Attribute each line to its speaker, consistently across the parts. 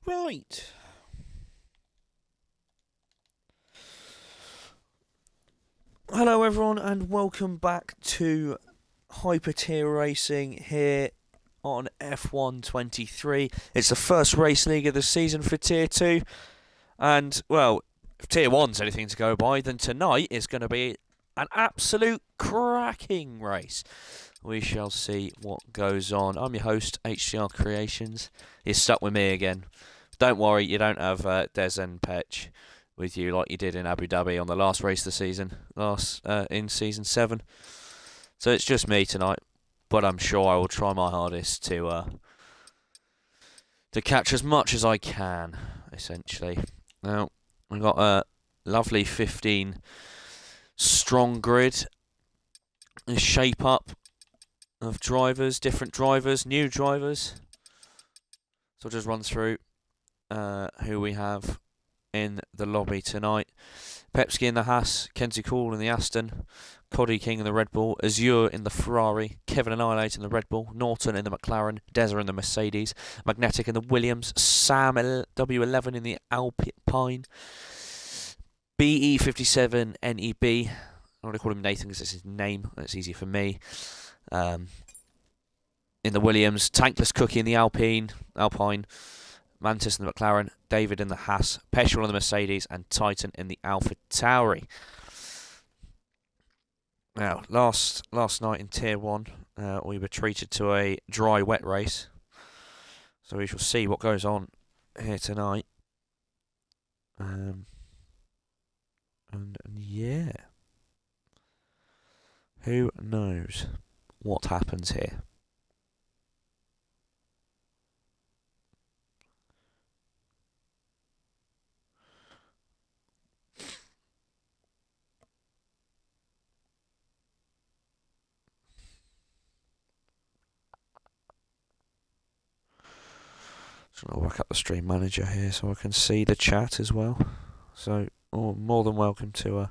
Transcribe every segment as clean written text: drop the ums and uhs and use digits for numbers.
Speaker 1: Right. Hello everyone and welcome back to Hyper Tier Racing here on F1 23. It's the first race league of the season for Tier 2. And, well, if Tier 1's anything to go by, then tonight is going to be an absolute cracking race. We shall see what goes on. I'm your host, HTR Creations. You're stuck with me again. Don't worry, you don't have Des and Petch with you like you did in Abu Dhabi on the last race of the season, in Season 7. So it's just me tonight, but I'm sure I will try my hardest to catch as much as I can, essentially. Now, we've got a lovely 15 strong grid, a shape up of drivers, different drivers, new drivers. So I'll just run through who we have in the lobby tonight. Pepski in the Haas, Kenzie Cool in the Aston, Coddy King in the Red Bull, Azure in the Ferrari, Kevin Annihilate in the Red Bull, Norton in the McLaren, Deza in the Mercedes, Magnetic in the Williams, Sam W11 in the Alpine, BE57 NEB. I'm going to call him Nathan because it's his name, and it's easier for me. In the Williams, Tankless Cookie in the Alpine, Mantis in the McLaren, David in the Haas, Petrol in the Mercedes, and Titan in the Alpha Tauri. Now, last night in Tier 1, we were treated to a dry wet race. So we shall see what goes on here tonight. And yeah. Who knows what happens here? So I'll work up the stream manager here so I can see the chat as well. So, more than welcome to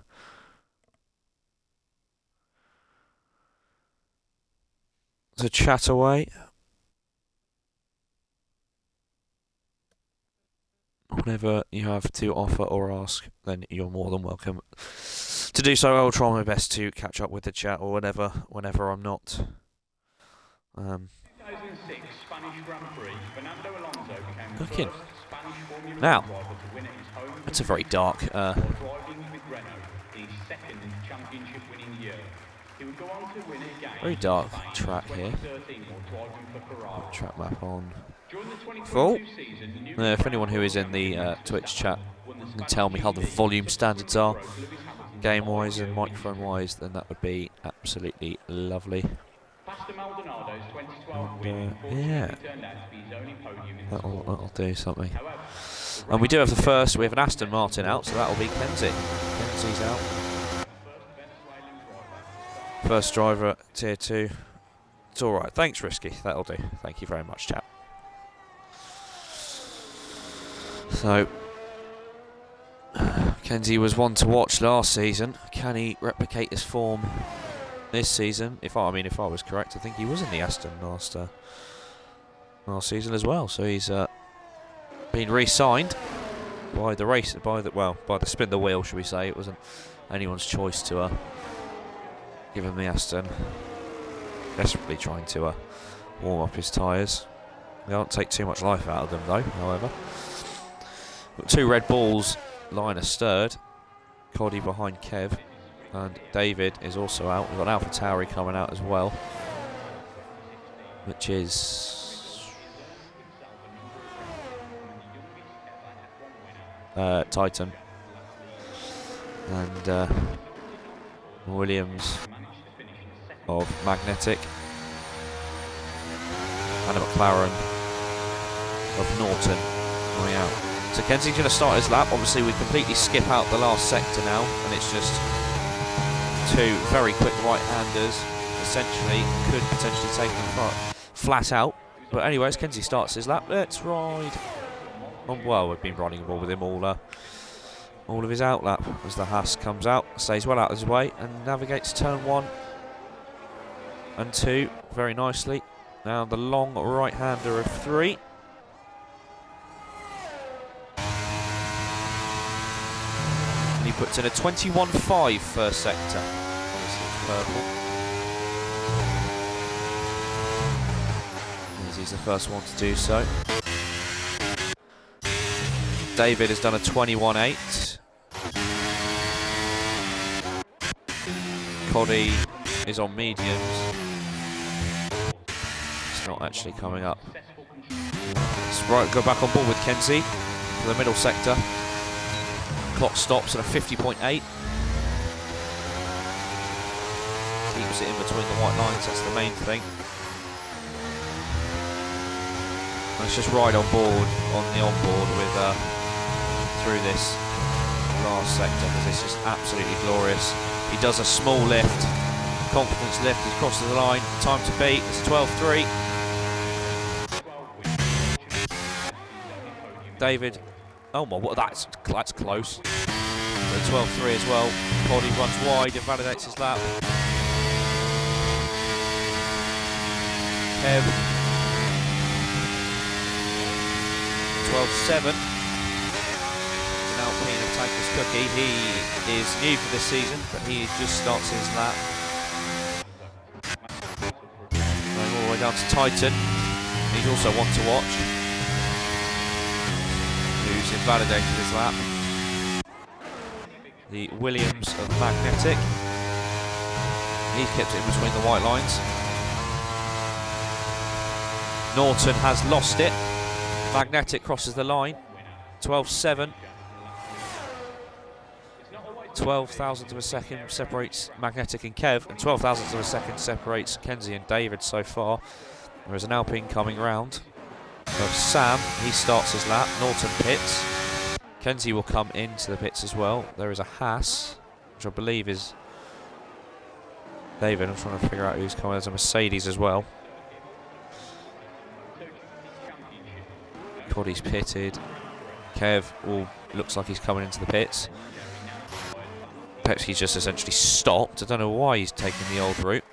Speaker 1: chat away. Whatever you have to offer or ask, then you're more than welcome to do so. I'll try my best to catch up with the chat or whenever I'm not.
Speaker 2: 2006 Spanish Grand Prix, Fernando Alonso became the
Speaker 1: Looking.
Speaker 2: first Spanish Formula
Speaker 1: Now,
Speaker 2: 1 driver to win at his home
Speaker 1: it's a very dark.
Speaker 2: while driving with Renault in his second championship-winning year. He would go on to win again.
Speaker 1: Very dark track here.
Speaker 2: 2013 while driving for Ferrari.
Speaker 1: Track map on.
Speaker 2: During the 2022
Speaker 1: Full.
Speaker 2: season, the new
Speaker 1: If anyone who is in the Twitch chat can tell me how the volume standards are, game-wise and microphone-wise, then that would be absolutely lovely.
Speaker 2: Pastor Maldonado's 2012 win
Speaker 1: Yeah,
Speaker 2: turned out to be his only podium in
Speaker 1: that'll do something.
Speaker 2: However,
Speaker 1: And we do have the first. We have an Aston Martin out, so that'll be Kenzie. Kenzie's out. First driver at Tier 2. It's alright. Thanks, Risky. That'll do. Thank you very much, chap. So, Kenzie was one to watch last season. Can he replicate his form this season? If I was correct, I think he was in the Aston last season as well. So he's been re-signed by the spin the wheel, should we say? It wasn't anyone's choice to give him the Aston. Desperately trying to warm up his tyres. They don't take too much life out of them though, however. Got two Red Bulls line astern. Coddy behind Kev. And David is also out. We've got Alpha Tauri coming out as well. Which is Titan. And Williams of Magnetic. And a McLaren of Norton coming out. So Kenzie's going to start his lap. Obviously we completely skip out the last sector now, and it's just two very quick right-handers. Essentially could potentially take them flat out. But anyways, Kenzie starts his lap. Let's ride. Well, we've been riding with him all of his outlap as the Haas comes out, stays well out of his way, and navigates turn 1 and 2 very nicely. Now the long right-hander of 3. puts in a 21.5 first sector. Obviously it's purple. As he's the first one to do so. David has done a 21.8. Coddy is on mediums. It's not actually coming up. Let's go back on board with Kenzie for the middle sector. Clock stops at a 50.8. Keeps it in between the white lines, that's the main thing. Let's just ride on board, on the onboard with through this last sector, because it's just absolutely glorious. He does a small lift, confidence lift, he's crosses the line, time to beat, it's 12.3. David, oh my, what, that's close. So 12.3 as well. Coddy runs wide, invalidates his lap. Kev, 12.7. It's an Alpine of Tanker's Cookie. He is new for this season, but he just starts his lap. Going all the way down to Titan. He's also one to watch. Who's invalidated his lap. The Williams of Magnetic. He's kept it in between the white lines. Norton has lost it. Magnetic crosses the line. 12.7. 12 thousandths of a second separates Magnetic and Kev, and 12 thousandths of a second separates Kenzie and David so far. There is an Alpine coming round. So Sam, he starts his lap. Norton pits. Kenzie will come into the pits as well. There is a Haas, which I believe is David. I'm trying to figure out who's coming. There's a Mercedes as well. Coddy's pitted. Kev looks like he's coming into the pits. Pepsi's just essentially stopped. I don't know why he's taking the old route.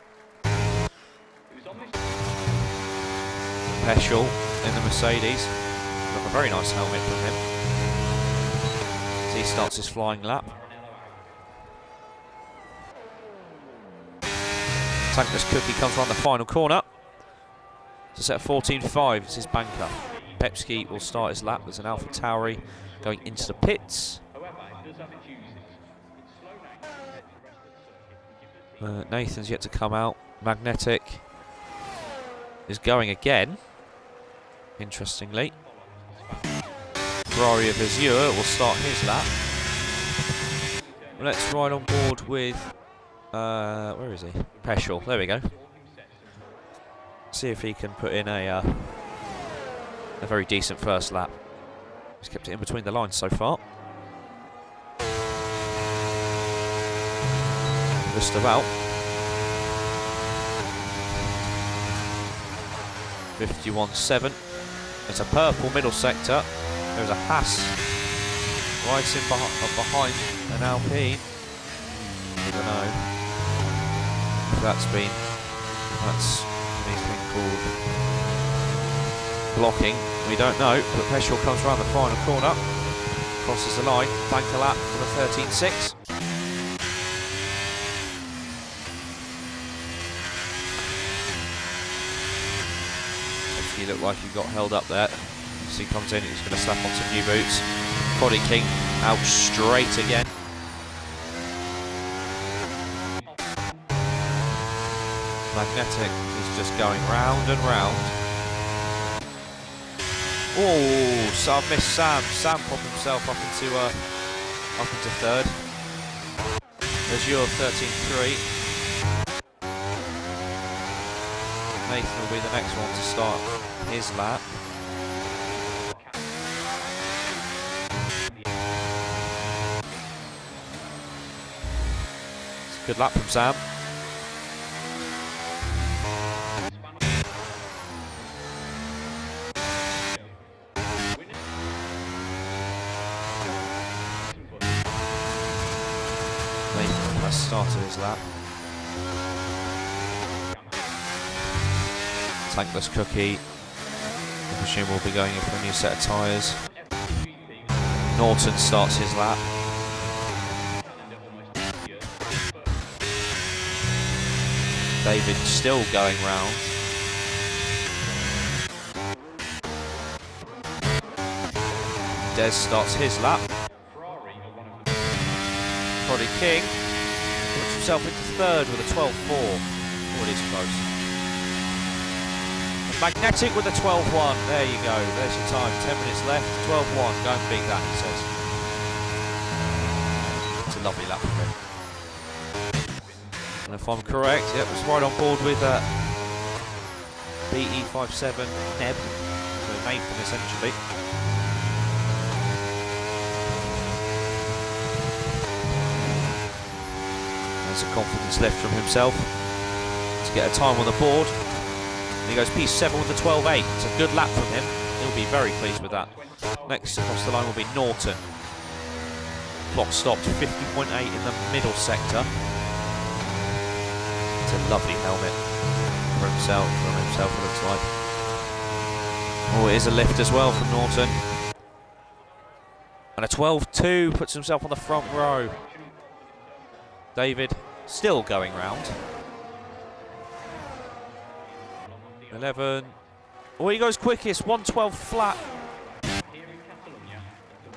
Speaker 1: Peschel in the Mercedes. Got a very nice helmet from him. As he starts his flying lap. Tankless Cookie comes around the final corner. It's a set of 14.5. It's his banker. Pepsi will start his lap. There's an Alpha Tauri going into the pits. Nathan's yet to come out. Magnetic is going again, interestingly. Ferrari of Azure will start his lap. Let's ride on board with, where is he? Peschel, there we go. See if he can put in a very decent first lap. He's kept it in between the lines so far. Just about. 51.7. It's a purple middle sector. There's a Haas right in behind an Alpine. I don't know if that's anything called blocking. We don't know, but Peschel comes around the final corner, crosses the line, banker lap for the 13.6. He looked like he got held up there. As he comes in, he's going to slap on some new boots. Coddy King out straight again. Magnetic is just going round and round. Oh, so I've missed Sam. Sam popped himself up into third. There's your 13.3. Nathan will be the next one to start his lap. It's a good lap from Sam. Nathan has started his lap. Tankless Cookie, I presume will be going in for a new set of tyres. Norton starts his lap. David still going round. Des starts his lap. Roddy King puts himself into third with a 12.4. Oh, it is close. Magnetic with a 12.1. There you go. There's your time. 10 minutes left. 12.1. Go and beat that, he says. It's a lovely lap for him. And if I'm correct, yep, it's right on board with BE57 Neb. So Nathan, essentially. There's a confidence lift from himself to get a time on the board. And he goes P7 with a 12.8. It's a good lap from him. He'll be very pleased with that. Next across the line will be Norton. Clock stopped 50.8 in the middle sector. It's a lovely helmet for himself, it looks like. Oh, it is a lift as well from Norton. And a 12.2 puts himself on the front row. David still going round. 11. Oh, he goes quickest, 1.12 flat.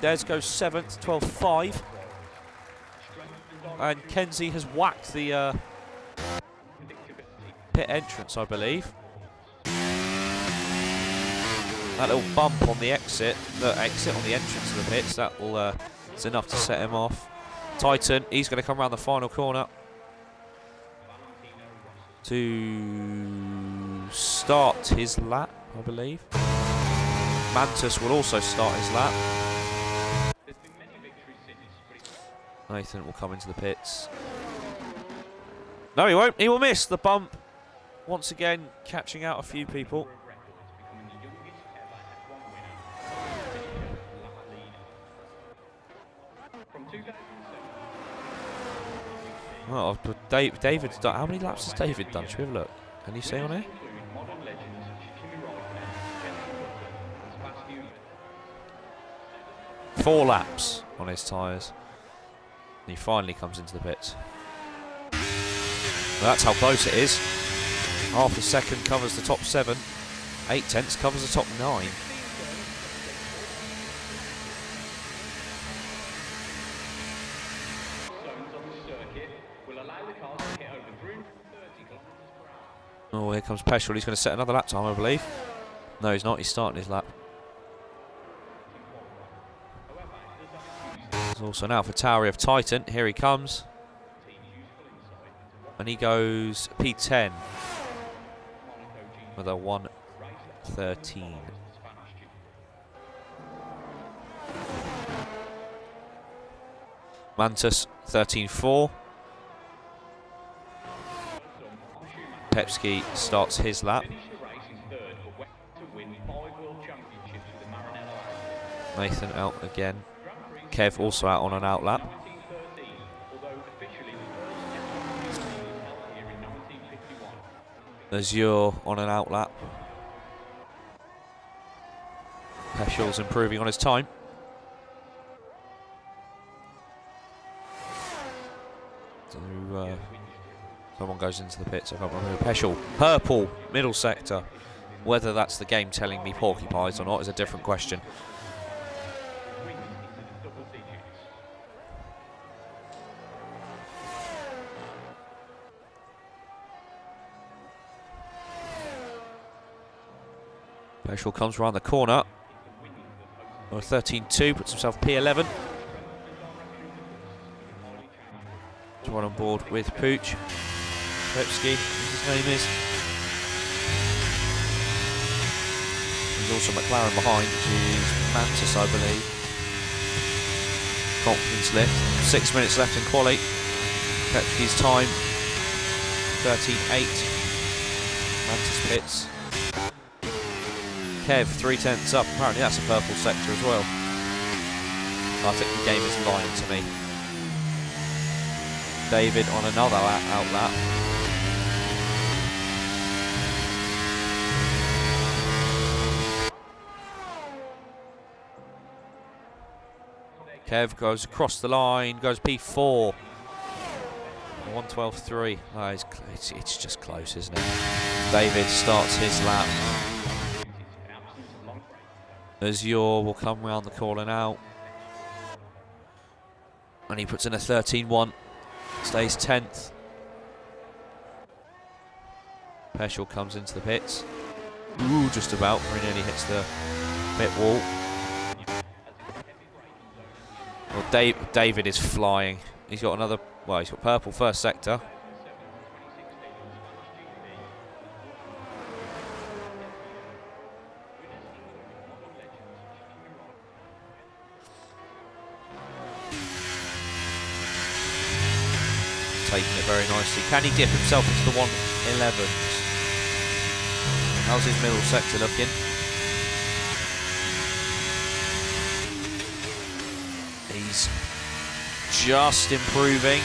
Speaker 1: Des goes 7th, 12.5. And Kenzie has whacked the pit entrance, I believe. That little bump on the exit on the entrance of the pits, that will it's enough to set him off. Titan, he's going to come around the final corner to start his lap, I believe. Mantis will also start his lap. Nathan will come into the pits. No, he won't. He will miss the bump. Once again, catching out a few people. Well, David's done. How many laps has David done? Should we have a look? Can you see on here? 4 laps on his tyres. And he finally comes into the pits. Well, that's how close it is. Half a second covers the top 7. 8 tenths covers the top 9. Oh, here comes Peschel. He's going to set another lap time, I believe. No, he's not. He's starting his lap. There's also now for Towery of Titan. Here he comes. And he goes P10 with a 1.13. Mantis 13.4. Pepski starts his lap. Nathan out again. Kev also out on an out lap. Azure on an out lap. Peschel's improving on his time. So, someone goes into the pits. I can't remember. Peschel, purple, middle sector. Whether that's the game telling me porcupines or not is a different question. Peschel comes around the corner. 13.2, puts himself P11. He's right on board with Pooch. Pepski, as his name is. There's also McLaren behind, which is Mantis, I believe. Confidence lift. 6 minutes left in quali. Pepski's time 13.8. Mantis pits. Kev, 3 tenths up. Apparently that's a purple sector as well. I think the game is lying to me. David on another out lap. Kev goes across the line, goes P4. 1:12.3. Oh, it's just close, isn't it? David starts his lap. Azure will come round the corner now. And he puts in a 13.1. Stays 10th. Peschel comes into the pits. Ooh, just about. He nearly hits the pit wall. Well, David is flying. He's got another, well, he's got purple first sector. Taking it very nicely. Can he dip himself into the 1:11s? How's his middle sector looking? He's just improving.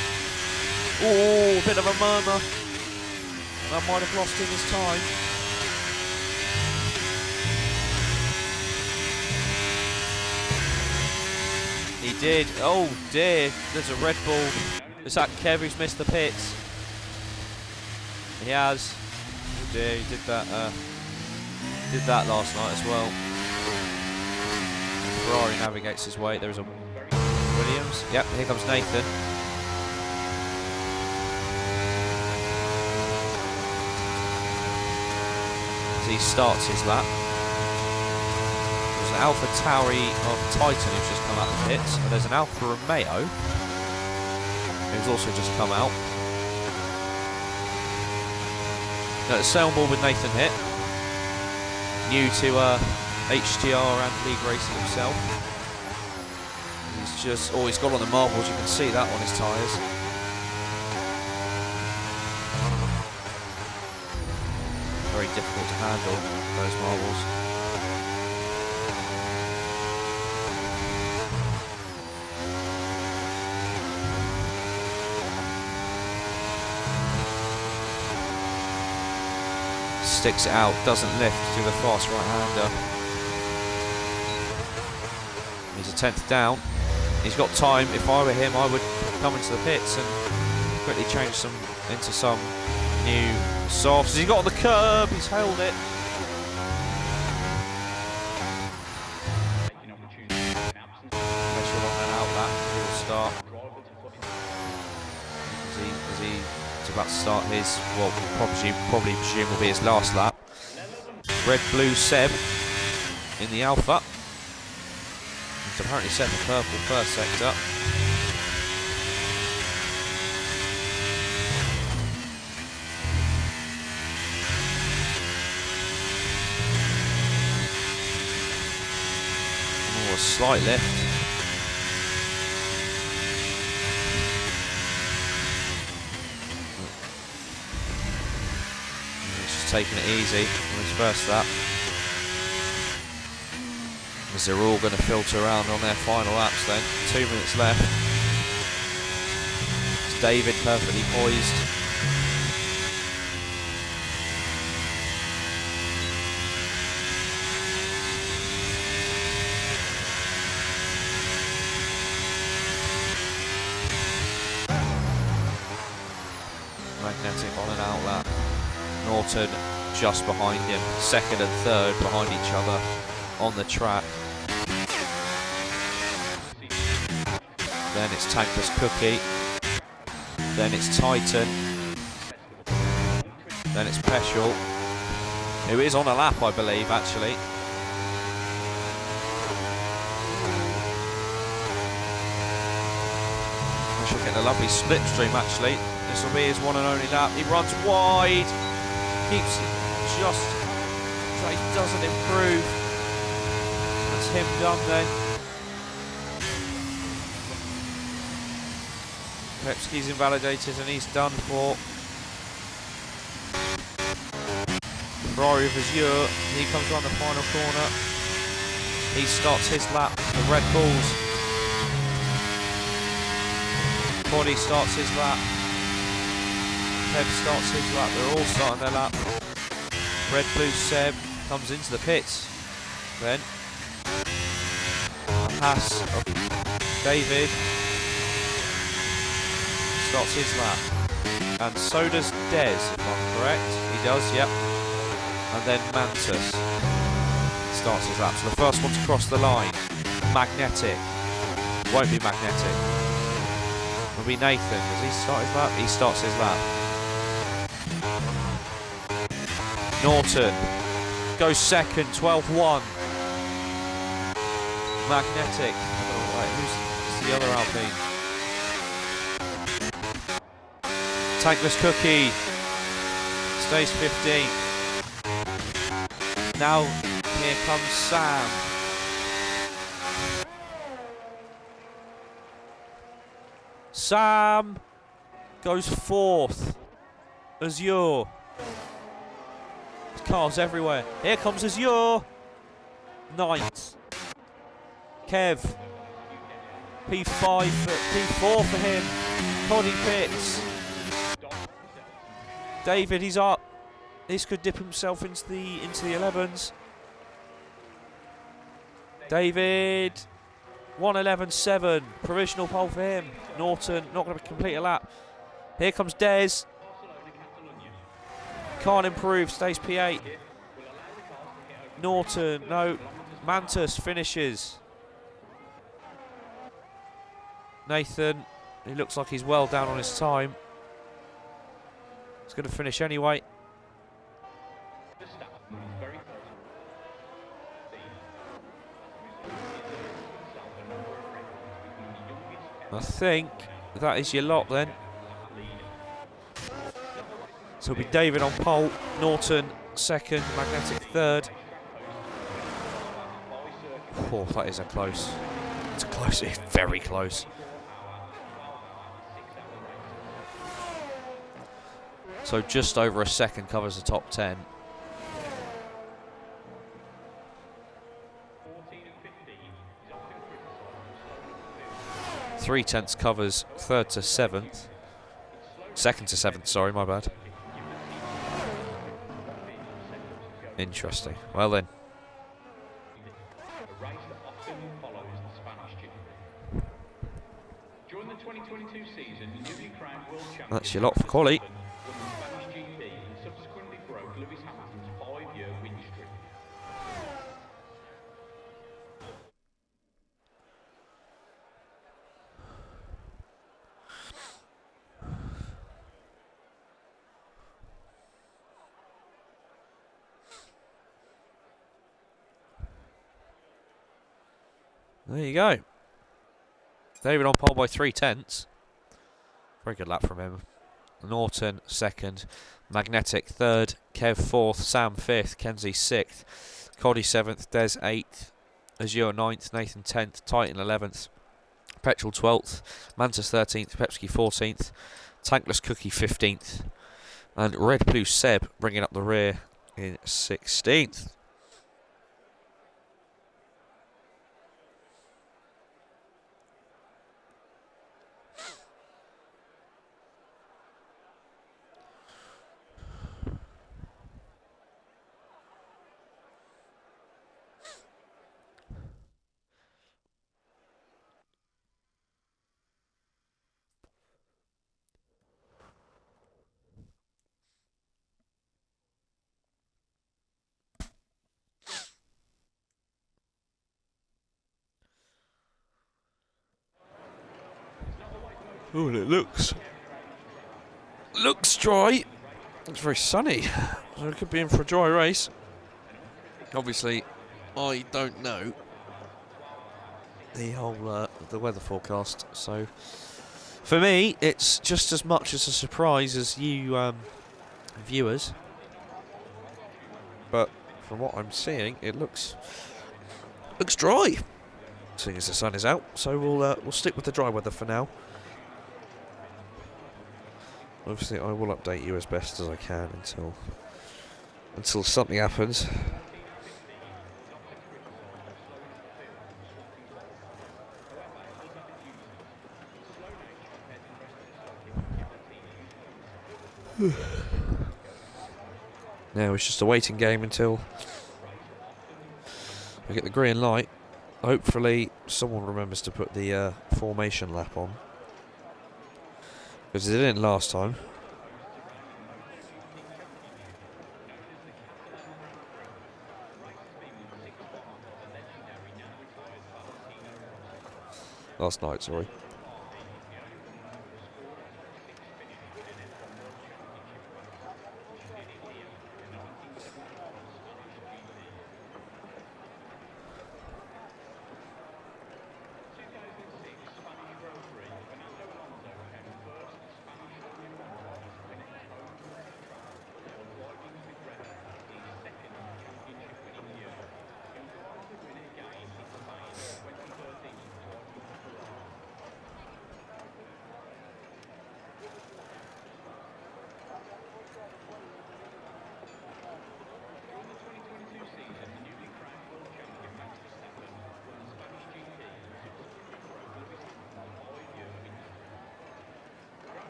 Speaker 1: Oh, a bit of a murmur. That might have lost him his time. He did. Oh dear, there's a Red Bull. Is that Kev who's missed the pits? He has. Oh dear, he did that last night as well. Ferrari navigates his way. There's a Williams. Yep, here comes Nathan. As he starts his lap. There's an Alpha Tauri of Titan who's just come out of the pits, and there's an Alfa Romeo who's also just come out. No, it's Selmore with Nathan hit. New to HTR and League Racing himself. He's just, oh, he's got on the marbles, you can see that on his tyres. Very difficult to handle, those marbles. Sticks it out, doesn't lift to the fast right-hander. He's a 10th down. He's got time. If I were him, I would come into the pits and quickly change into some new softs. He's got on the curb, he's held it. Pressure on and out that, he will start. As he's about to start his, well, probably presume will be his last lap. Red Blue Seb in the Alpha. He's apparently set the purple first sector. Oh, a slight lift. Taking it easy on his first lap, as they're all going to filter around on their final laps then. 2 minutes left. It's David perfectly poised. Magnetic on and out lap. Norton just behind him, second and third behind each other on the track. Then it's Tankless Cookie, then it's Titan, then it's Peschel, who is on a lap I believe actually. Peschel getting a lovely slipstream actually. This will be his one and only lap. He runs wide. Keeps just, so he doesn't improve. That's him done then. Pepski's invalidated and he's done for. Ferrari of Azure, he comes around the final corner. He starts his lap, the Red Bulls. Body starts his lap. Kev starts his lap, they're all starting their lap. Red Blue Seb comes into the pits. Then Haas of David starts his lap. And so does Des, if I'm correct. He does, yep. And then Mantus starts his lap. So the first one to cross the line, Magnetic. Won't be Magnetic. Will be Nathan. Does he start his lap? He starts his lap. Norton goes second, 12-1. Magnetic. Who's the other Alpine? Tankless Cookie stays 15th. Now here comes Sam. Sam goes 4th. Azure. There's cars everywhere. Here comes Azure. 9th. Kev. P4 for him. Coddy pits. David, he's up. This could dip himself into the 11s. David, 1:11.7. Provisional pole for him. Norton not going to complete a lap. Here comes Des. Can't improve. Stays P8. Norton, no. Mantus finishes. Nathan, he looks like he's well down on his time. He's going to finish anyway. I think that is your lot then. So it'll be David on pole, Norton second, Magnetic third. Oh, that is a close. It's close, it's very close. So just over a second covers the top 10. 3/10 covers 3rd to 7th. 2nd to 7th, sorry, my bad. Interesting. Well then. That's your lot for quali. There you go. David on pole by 3/10. Very good lap from him. Norton second, Magnetic third, Kev 4th, Sam 5th, Kenzie 6th, Coddy 7th, Des 8th, Azure 9th, Nathan 10th, Titan 11th, Petrol 12th, Mantis 13th, Pepsi 14th, Tankless Cookie 15th, and Red Blue Seb bringing up the rear in 16th. Oh, and it looks dry. It's very sunny, so it could be in for a dry race. Obviously, I don't know the whole the weather forecast, so for me, it's just as much as a surprise as you viewers. But from what I'm seeing, it looks dry. Seeing as the sun is out, so we'll stick with the dry weather for now. Obviously, I will update you as best as I can until something happens. Now it's just a waiting game until we get the green light. Hopefully, someone remembers to put the formation lap on. Because they didn't last time. Last night, sorry.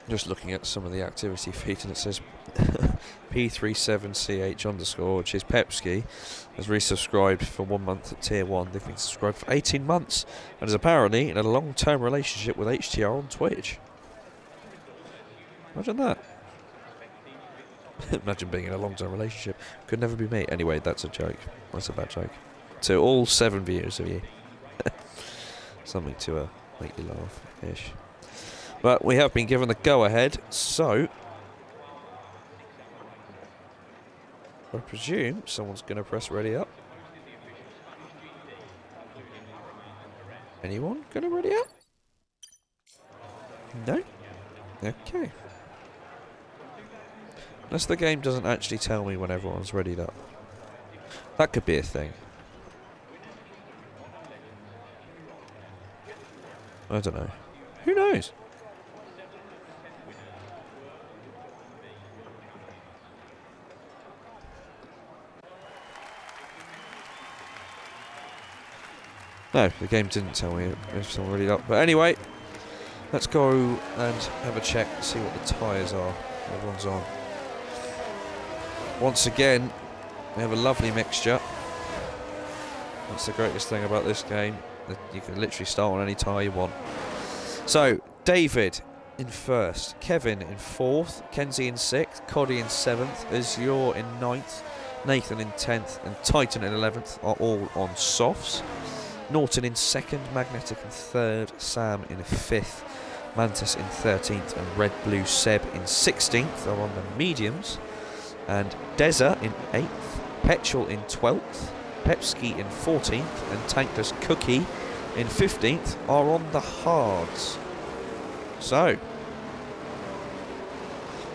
Speaker 1: Just looking at some of the activity feed, and it says P37CH_, which is Pepsi, has resubscribed for 1 month at Tier 1. They've been subscribed for 18 months and is apparently in a long-term relationship with HTR on Twitch. Imagine that. Imagine being in a long-term relationship. Could never be me. Anyway, that's a joke. That's a bad joke. To all 7 viewers of you. Something to make you laugh-ish. But we have been given the go-ahead, so I presume someone's going to press ready up. Anyone going to ready up? No? Okay. Unless the game doesn't actually tell me when everyone's readied up. That could be a thing. I don't know. Who knows? No, the game didn't tell me if someone readied up. But anyway, let's go and have a check, see what the tyres are everyone's on. Once again, we have a lovely mixture. That's the greatest thing about this game, that you can literally start on any tyre you want. So, David in first, Kevin in fourth, Kenzie in sixth, Coddy in 7th, Azure in 9th, Nathan in 10th, and Titan in 11th are all on softs. Norton in 2nd, Magnetic in 3rd, Sam in 5th, Mantis in 13th, and Red Blue Seb in 16th are on the mediums. And Deza in 8th, Petrol in 12th, Pepski in 14th, and Tankless Cookie in 15th are on the hards. So,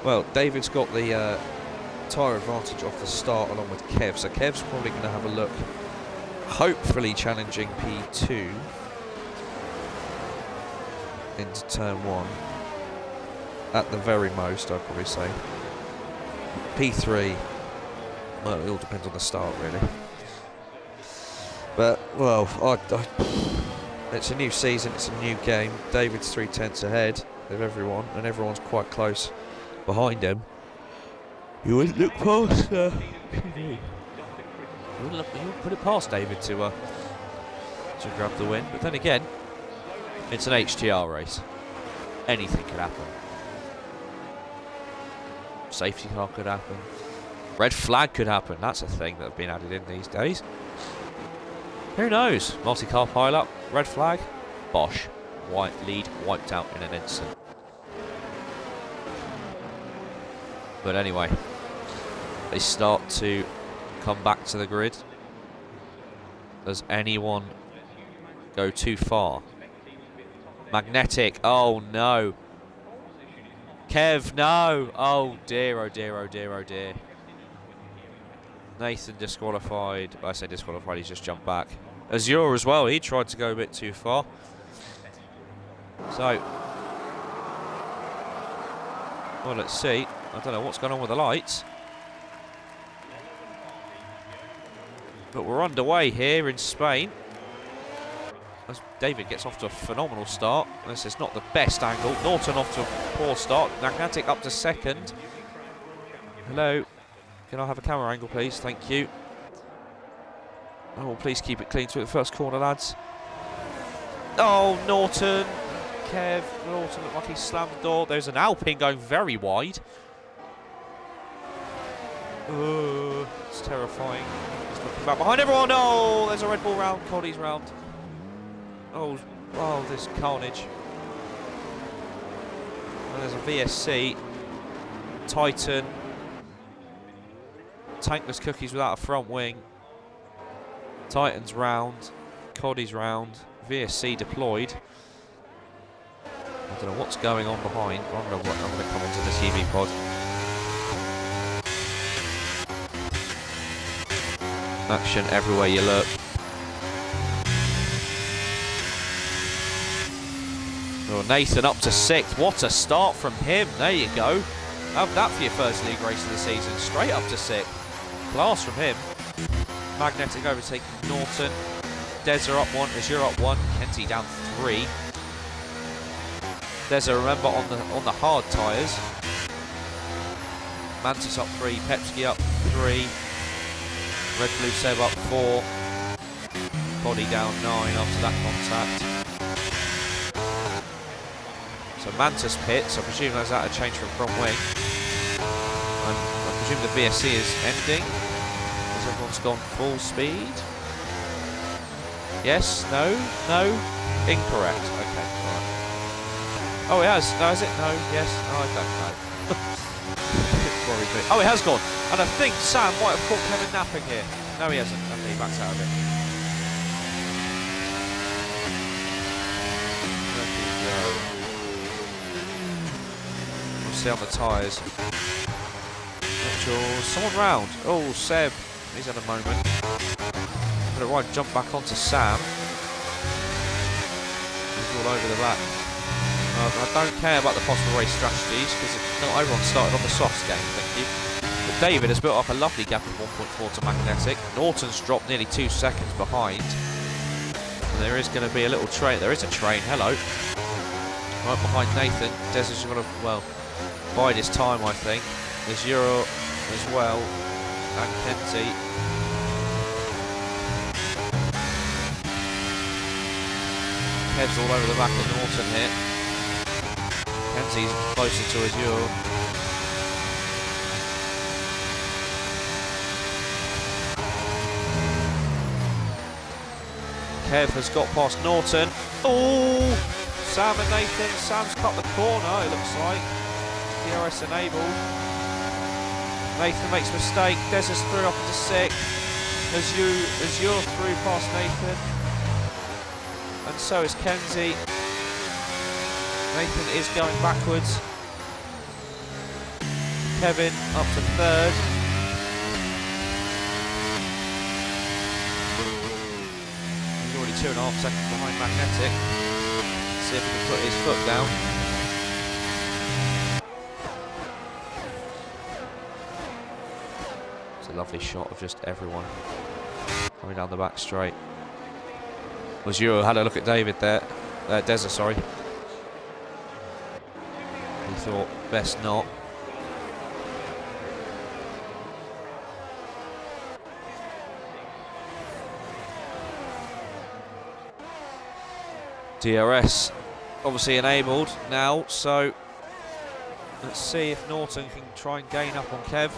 Speaker 1: well, David's got the tyre advantage off the start along with Kev, so Kev's probably going to have a look, hopefully challenging P2 into turn 1 at the very most, I'd probably say. P3, well, it all depends on the start really, but well, it's a new season, it's a new game. David's 3/10 ahead of everyone, and everyone's quite close behind him. You wouldn't look past you wouldn't put it past David to grab the win, but then again, it's an HTR race. Anything could happen. Safety car could happen. Red flag could happen. That's a thing that have been added in these days. Who knows? Multi-car pile-up, red flag, bosh. White lead wiped out in an instant. But anyway, they start to come back to the grid. Does anyone go too far? Magnetic, oh no. Kev, no! Oh dear, oh dear, oh dear, oh dear. Nathan disqualified. I say disqualified, he's just jumped back. Azure as well, he tried to go a bit too far. So, well, let's see. I don't know what's going on with the lights, but we're underway here in Spain. As David gets off to a phenomenal start. This is not the best angle. Norton off to a poor start. Magnetic up to 2nd. Hello. Can I have a camera angle, please? Thank you. Oh, please keep it clean through the first corner, lads. Oh, Norton. Kev. Norton looked like he slammed the door. There's an Alpine going very wide. It's terrifying. He's looking back behind everyone. Oh, there's a Red Bull round. Cody's round. Oh, there's carnage. And there's a VSC. Titan. Tankless cookies without a front wing. Titan's round. Cody's round. VSC deployed. I don't know what's going on behind. I'm going to come into this EV pod. Action everywhere you look. Oh, Nathan up to 6th. What a start from him. There you go. Have that for your first league race of the season. Straight up to 6th. Class from him. Magnetic overtaking Norton. Deza up 1. Azure up 1. Kenzie down 3. Deza, remember, on the hard tyres. Mantis up 3. Pepsi up 3. Red Blue Seb up 4. Body down 9 after that contact. So Mantis pits, I presume that's out of change from front wing. And I presume the VSC is ending, as everyone's gone full speed. Yes, no, incorrect. Okay, right. Oh, it has. No, is it? No, yes. Oh, I don't know. Oh, it has gone. And I think Sam might have caught Kevin napping here. No, he hasn't. Okay, he backs out of it. We'll see on the tyres. Someone round. Oh, Seb. He's had a moment. But right, jump back onto Sam. He's all over the back. I don't care about the possible race strategies because not everyone started on the softs game, thank you. But David has built up a lovely gap of 1.4 to Magnetic. Norton's dropped nearly 2 seconds behind. And there is going to be a little train. There is a train, hello. Right behind Nathan. Des is going to, well, bide his time, I think. There's Euro as well. And Kenzie. Kev's all over the back of Norton here. Kenzie's closer to Azure. Kev has got past Norton. Oh! Sam and Nathan. Sam's cut the corner, it looks like. DRS enabled. Nathan makes a mistake. Des is through up into 6th. Azure through past Nathan. And so is Kenzie. Nathan is going backwards. Kevin up to 3rd. He's already 2.5 seconds behind Magnetic. Let's see if he can put his foot down. It's a lovely shot of just everyone coming down the back straight. Was Euro had a look at David there. Deza, sorry. He thought best not. DRS obviously enabled now, so let's see if Norton can try and gain up on Kev.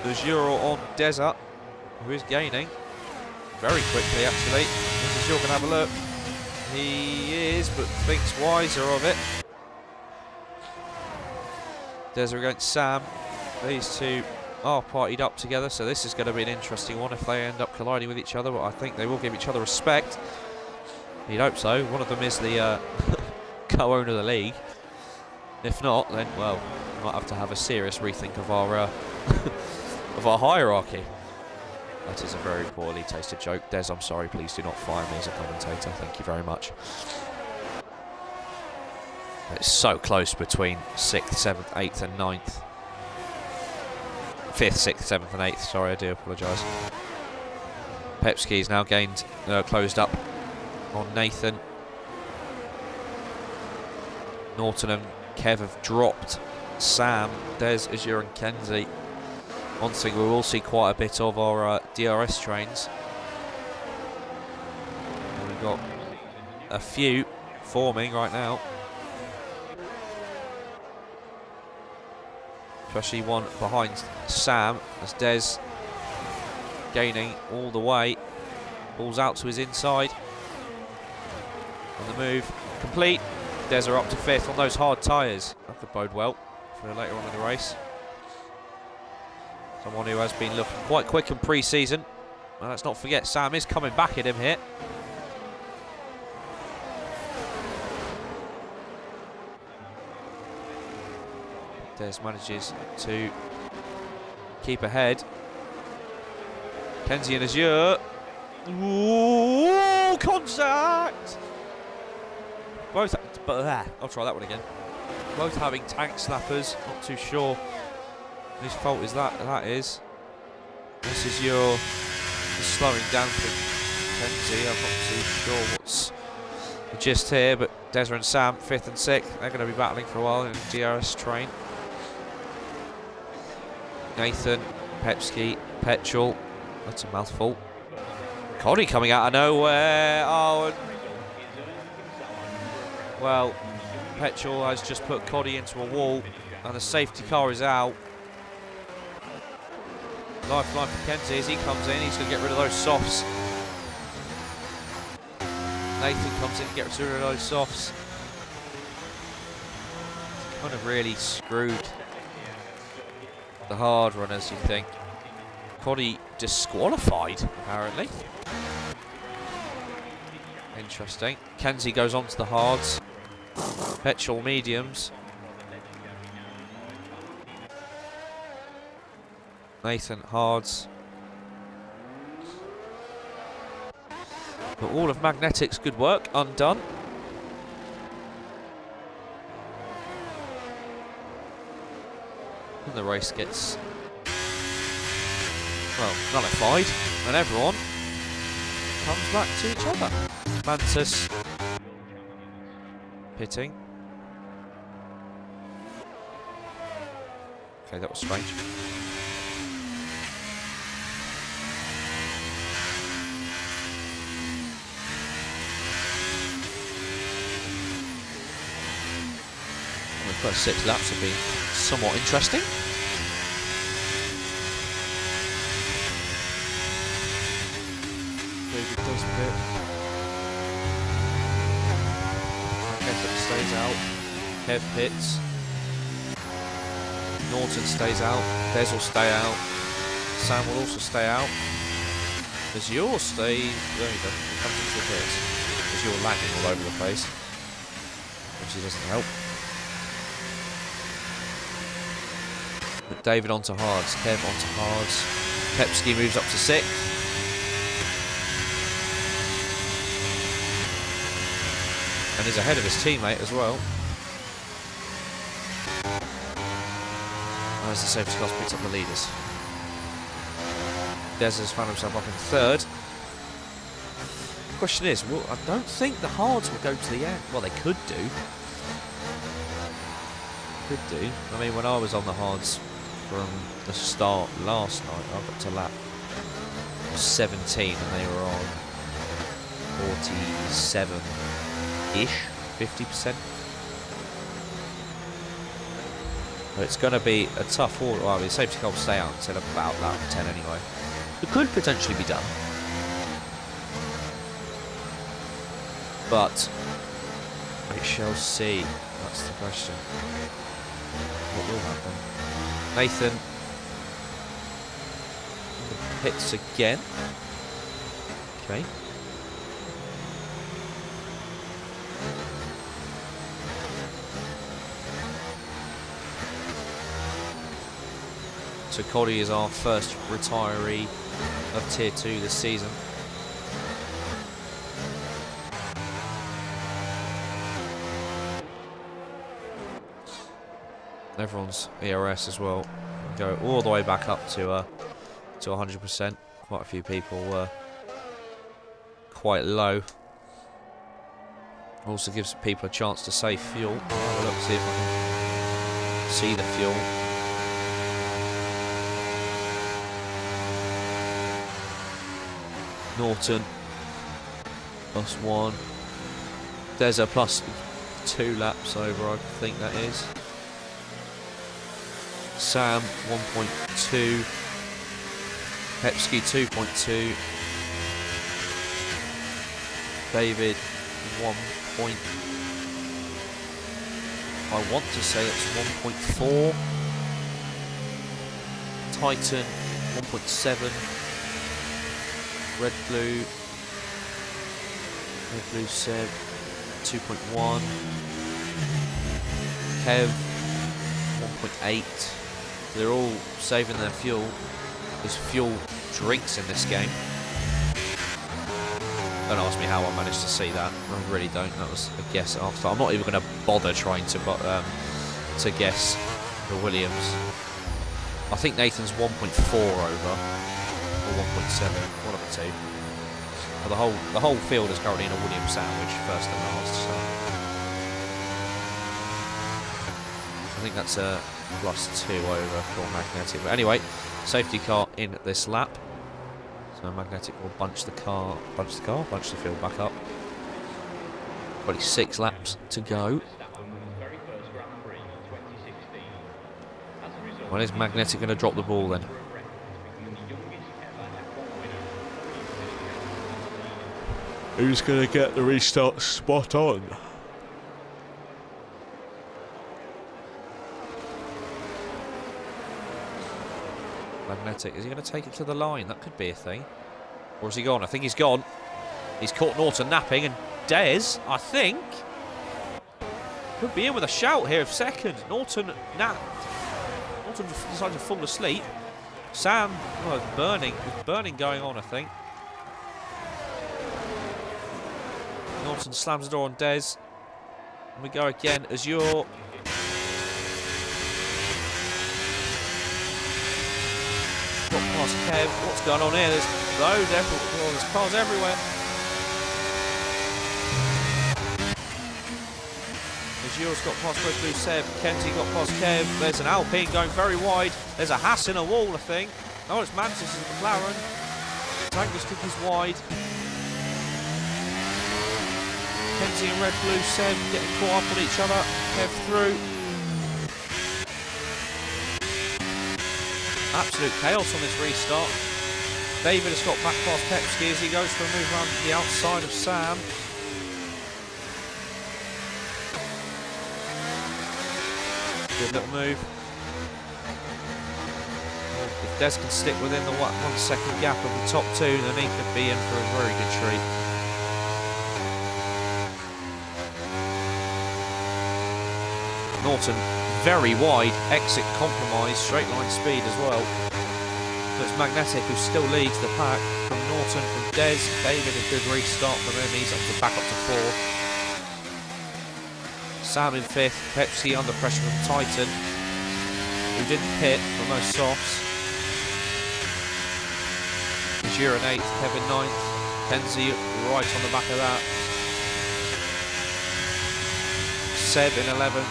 Speaker 1: There's Euro on Deza, who is gaining very quickly actually. This is Euro going to have a look. He is, but thinks wiser of it. Deza against Sam. These two are partied up together, so this is going to be an interesting one if they end up colliding with each other, but I think they will give each other respect. You'd hope so. One of them is the co-owner of the league. If not, then, well, we might have to have a serious rethink of our of our hierarchy. That is a very poorly tasted joke. Des, I'm sorry, please do not fire me as a commentator. Thank you very much. It's so close between 6th, 7th, 8th and 9th. 5th, 6th, 7th and 8th. Sorry, I do apologise. Pepski's now gained, closed up on Nathan. Norton and Kev have dropped Sam, Des, Azure and Kenzie. One thing we will see quite a bit of our DRS trains. And we've got a few forming right now. Especially one behind Sam as Des gaining all the way. Ball's out to his inside. On the move, complete. Des are up to 5th on those hard tyres. That could bode well for later on in the race. Someone who has been looking quite quick in pre-season. Well, let's not forget Sam is coming back at him here. Des manages to keep ahead. Kenzie and Azure. Ooh, contact! Both, I'll try that one again. Both having tank slappers. Not too sure whose fault is that. That is. This is your slowing down for Kenzie. I'm not too sure what's the gist here, but Desra and Sam, 5th and 6th, they're going to be battling for a while in the DRS train. Nathan, Pepski, Petrol. That's a mouthful. Coddy coming out of nowhere. Oh, and well, Petrol has just put Coddy into a wall, and the safety car is out. Lifeline for Kenzie as he comes in. He's going to get rid of those softs. Nathan comes in to get rid of those softs. Kind of really screwed the hard runners, you think. Coddy disqualified, apparently. Interesting. Kenzie goes on to the hards. Petrol mediums. Nathan hards. But all of Magnetic's good work undone. And the race gets, well, nullified, and everyone comes back to each other. Mantis pitting. Okay, that was strange. The first 6 laps have been somewhat interesting. David does pit. Effort stays out. Kev pits. Norton stays out. Des will stay out. Sam will also stay out. Azure stays. There you go. He comes into the pits. Azure lagging all over the place. Which doesn't help. But David onto hards. Kev onto hards. Pepski moves up to 6th. And is ahead of his teammate as well. As the safety car picks up the leaders. Des has found himself up in 3rd. The question is, well, I don't think the hards will go to the end. Well, they could do. Could do. I mean, when I was on the hards from the start last night, I got to lap 17 and they were on 47-ish, 50%. But it's going to be a tough order. Well, the safety car will stay out until about lap 10 anyway. It could potentially be done. But we shall see. That's the question. What will happen? Nathan in the pits again. Okay. So Coddy is our first retiree of Tier 2 this season. Everyone's ERS as well. Go all the way back up to 100%. Quite a few people were quite low. Also gives people a chance to save fuel. I'll have a look, see if I can see the fuel. Norton +1. There's a plus 2 laps over, I think that is. Sam 1.2. Pepsi 2.2. David 1 point. I want to say it's 1.4. Titan 1.7. Red Blue Seb 2.1. Kev 1.8. They're all saving their fuel. There's fuel drinks in this game. Don't ask me how I managed to see that. I really don't. That was a guess after. I'm not even going to bother trying to guess the Williams. I think Nathan's 1.4 over or 1.7. One of the two. Well, the whole field is currently in a Williams sandwich, first and last. So I think that's a +2 over for Magnetic. But anyway, safety car in this lap. So Magnetic will bunch the field back up. 26 laps to go. When is Magnetic going to drop the ball then? Who's going to get the restart spot on? Magnetic, is he going to take it to the line? That could be a thing. Or is he gone? I think he's gone. He's caught Norton napping, and Des, I think, could be in with a shout here of second. Norton napped. Norton decided to fall asleep. Sam, well, burning. There's burning going on, I think. Norton slams the door on Des. And we go again. Azure. Got past Kev. What's going on here? There's loads everywhere. There's cars everywhere. Azure's got past Red Blue Seb. Kenzie got past Kev. There's an Alpine going very wide. There's a Haas in a wall, I think. Oh, it's Mantis and McLaren. Tangus kick is wide. Kenzie and Red Blue Seb getting caught up on each other. Kev through. Absolute chaos on this restart. David has got back past Pepsi as he goes for a move around the outside of Sam. Good little move. Well, if Des can stick within the 1 second gap of the top two, then he could be in for a very good treat. Norton very wide, exit compromise, straight line speed as well. So it's Magnetic who still leads the pack from Norton, from Des. David, a good restart from him, he's up to back up to 4th. Sam in 5th, Pepsi under pressure from Titan, who didn't pit from those softs. Azure in 8th, Kevin 9th, Kenzie right on the back of that. Seb in 11th.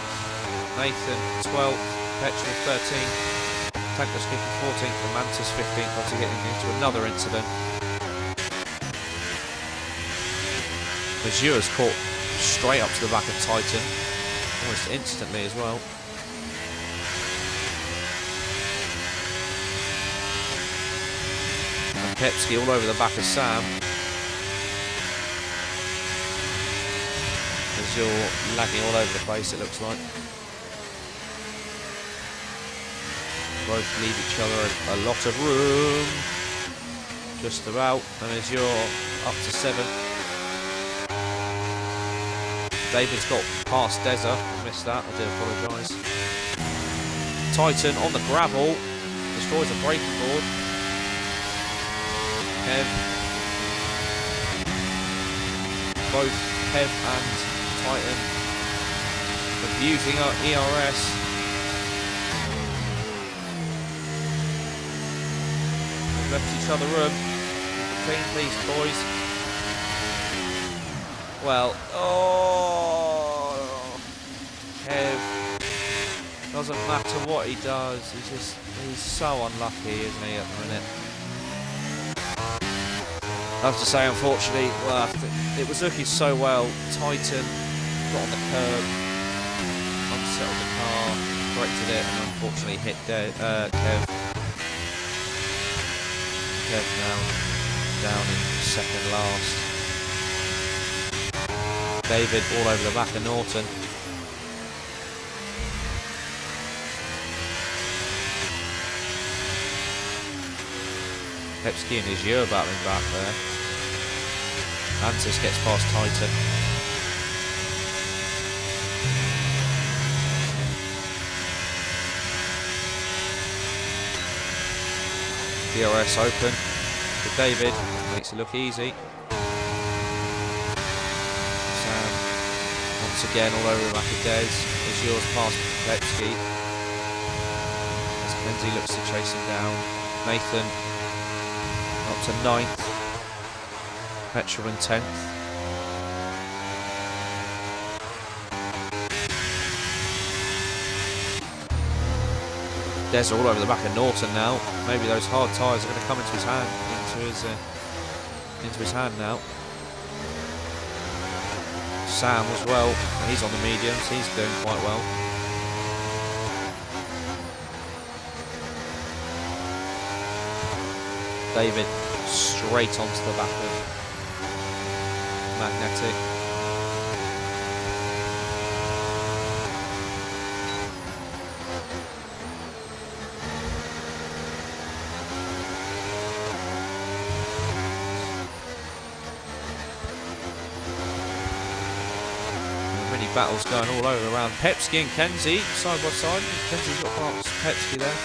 Speaker 1: Nathan 12th, Petrol 13th, Tankus kicking 14th, and Mantis 15th after getting into another incident. Azure's caught straight up to the back of Titan, almost instantly as well. And Pepsi all over the back of Sam. Azure lagging all over the place, it looks like. Both leave each other a lot of room. Just about. And Azure up to 7th. David's got past Deza. I missed that, I do apologise. Titan on the gravel. Destroys a braking board. Kev. Both Kev and Titan abusing our ERS. Left each other room. Clean piece, boys. Well, oh, Kev. Doesn't matter what he does. He's so unlucky, isn't he, at the minute? I have to say, unfortunately, well, it was looking so well. Titan got on the curb, unsettled the car, corrected it, and unfortunately hit Kev. Kev now down in second last. David all over the back of Norton. Pepski and his year battling back there. Antis gets past Titan. DRS open for David, makes it look easy. Sam once again all over the back of Des. Is yours past Pepski. As Kenzie looks to chase him down. Nathan up to 9th. Petrol in 10th. Des all over the back of Norton now. Maybe those hard tyres are going to come into his hand, into his hand now. Sam as well. He's on the mediums. He's doing quite well. David straight onto the back of Magnetic. Many battles going all over around Pepski and Kenzie side by side. Kenzie's got past Pepski there.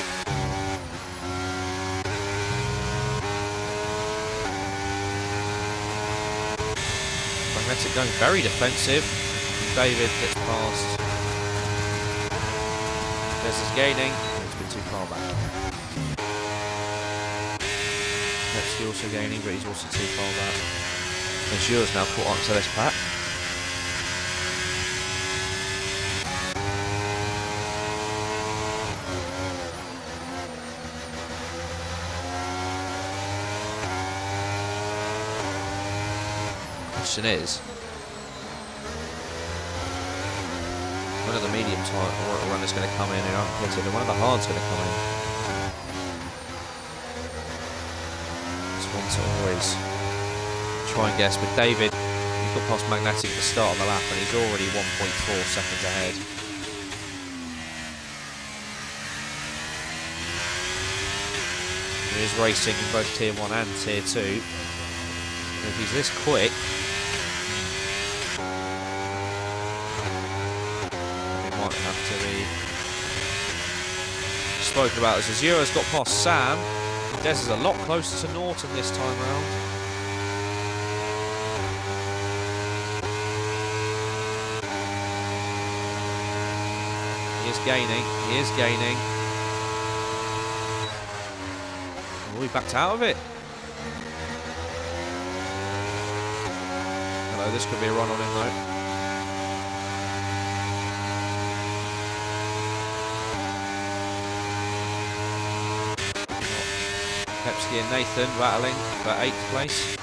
Speaker 1: Magnetic going very defensive. David gets past. Des is gaining. It's been too far back. Pepsi also gaining, but he's also too far back. And yours now caught on to this pack. Question is, one of the medium runners going to come in and unpitted, and one of the hards going to come in. This one to always try and guess, but David, he got past Magnetic at the start of the lap and he's already 1.4 seconds ahead. He is racing in both Tier 1 and Tier 2. And if he's this quick, have to be spoken about. As Azuro's got past Sam, Des is a lot closer to Norton this time round. He is gaining, he is gaining. Oh, he backed out of it. Hello, this could be a run on him though. Pepsi and Nathan battling for 8th place.